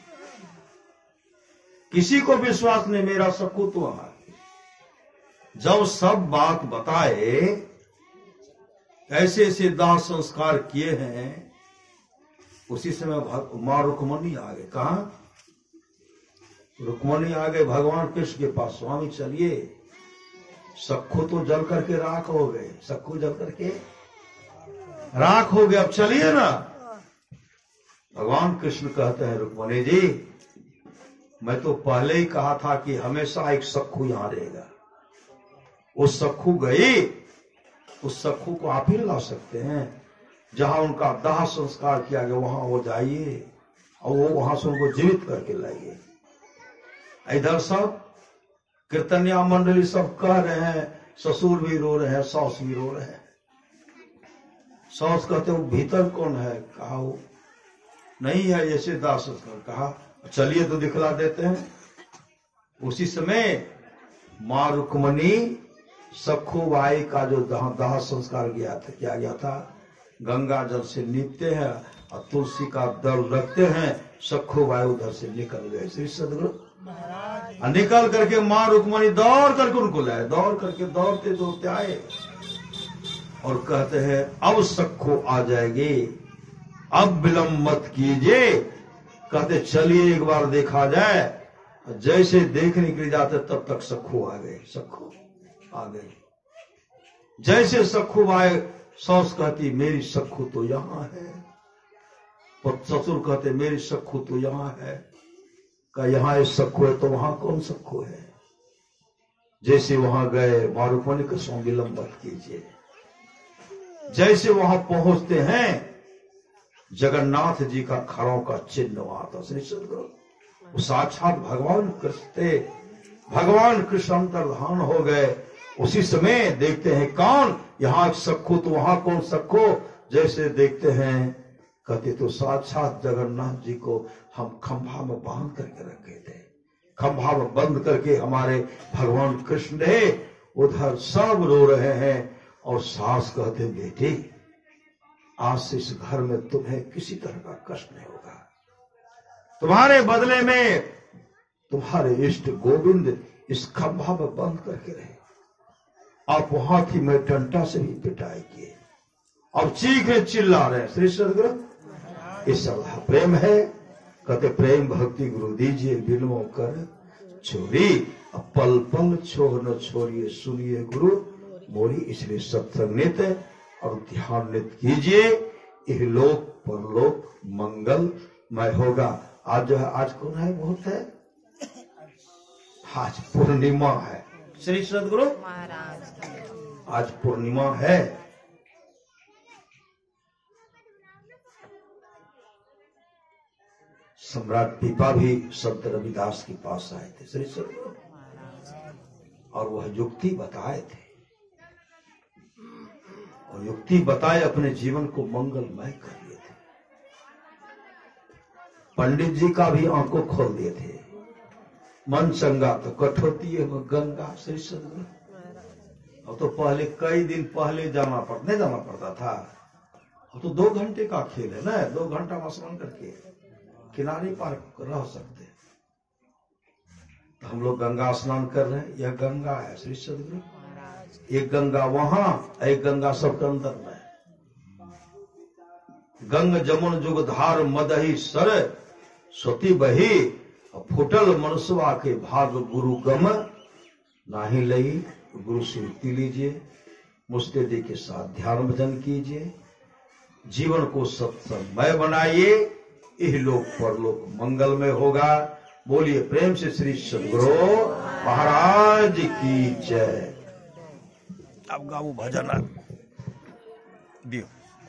किसी को विश्वास नहीं, मेरा सखू तो वहां। जब सब बात बताए, ऐसे ऐसे दाह संस्कार किए हैं, उसी समय मां रुक्मणी आ गए। कहा? रुक्मणी आ गए भगवान कृष्ण के पास, स्वामी चलिए, सखू तो जल करके राख हो गए, सखू जल करके राख हो गए, अब चलिए ना। भगवान कृष्ण कहते हैं, रुक्मणी जी, मैं तो पहले ही कहा था कि हमेशा एक सखू यहां रहेगा। वो सखू गई, उस सखू को आप ही ला सकते हैं। जहां उनका दाह संस्कार किया गया वहां वो जाइए और वो वहां से उनको जीवित करके लाइए। इधर सब कीर्तनिया मंडली सब कह रहे हैं, ससुर भी रो रहे हैं, सास भी रो रहे हैं। सास कहते वो भीतर कौन है? कहा वो नहीं है, जैसे दाह संस्कार। कहा चलिए तो दिखला देते हैं। उसी समय मां रुक्मणी सखू बाई का जो दाह संस्कार किया गया था, गंगा जल से नीपते हैं और तुलसी का दल रखते हैं। सखू बाई उधर से निकल गए श्री सदगुरु। निकल करके मां रुक्मणी दौड़ करके उनको लाए, दौड़ करके दौड़ते दौड़ते आए और कहते हैं अब सखू आ जाएगी, अब विलंब मत कीजिए। कहते चलिए एक बार देखा जाए। जैसे देखने के लिए जाते तब तक सखू आ गए, सखू आ गए। जैसे सखू आए, सास कहती मेरी सखू तो यहां है, और ससुर कहते मेरी सखू तो यहां है। का यहां एक सखू है तो वहां कौन सखू है? जैसे वहां गए, मां रुक्मणी के सो विलंब मत कीजिए। जैसे वहां पहुंचते हैं, जगन्नाथ जी का खड़ों का चिन्ह वहां था श्री सदगुरु। साक्षात भगवान कृष्ण थे, भगवान कृष्ण अंतर्धान हो गए। उसी समय देखते हैं कौन? यहाँ सखू तो वहां कौन सखू? जैसे देखते हैं, कहते तो साक्षात जगन्नाथ जी को हम खंभा में बांध करके रखे थे। खंभा में बंद करके हमारे भगवान कृष्ण ने, उधर सब रो रहे हैं। और सास कहते बेटी, आज से इस घर में तुम्हें किसी तरह का कष्ट नहीं होगा। तुम्हारे बदले में तुम्हारे इष्ट गोविंद इस खंभा में बंद करके रहे। आप वहां थी, मैं डंडा से भी पिटाई किए, अब चीखे चिल्ला रहे। श्री सदगुरु, इस सलाह प्रेम है। कहते प्रेम भक्ति गुरु दीजिए, बिलमो कर छोरी, अब पल पल छोड़ न छोड़िए, सुनिए गुरु मोरी। इसलिए सत्संग नित्य और ध्यान नित्य कीजिए, यह लोक परलोक मंगलमय होगा। आज जो है, आज कौन है? मुहूर्त है, आज पूर्णिमा है श्री सदगुरु महाराज, आज पूर्णिमा है। सम्राट पीपा भी संत रविदास के पास आए थे श्री सदगुरु, और वह युक्ति बताए थे, और युक्ति बताए अपने जीवन को मंगलमय कर दिए थे। पंडित जी का भी आंखों खोल दिए थे। मन चंगा तो कठौती है गंगा श्री सदगुरु। अब तो पहले कई दिन पहले नहीं जाना पड़ता था। अब तो 2 घंटे का खेल है ना, 2 घंटा में स्नान करके किनारे पर रह सकते। तो हम लोग गंगा स्नान कर रहे हैं, यह गंगा है श्री सदगुरु। एक गंगा वहां, एक गंगा सबके अंदर में। गंग जमुन जुग धार मदही सर स्वती बही, फुटल मनसुआ के भाग गुरु गम नाही लई। गुरु से युक्ति लीजिए, मुस्तैदी के साथ ध्यान भजन कीजिए, जीवन को सत्संगमय बनाइए, यह लोक परलोक मंगलमय होगा। बोलिए प्रेम से श्री सदगुरु महाराज की जय। अब गाओ भजन दियो।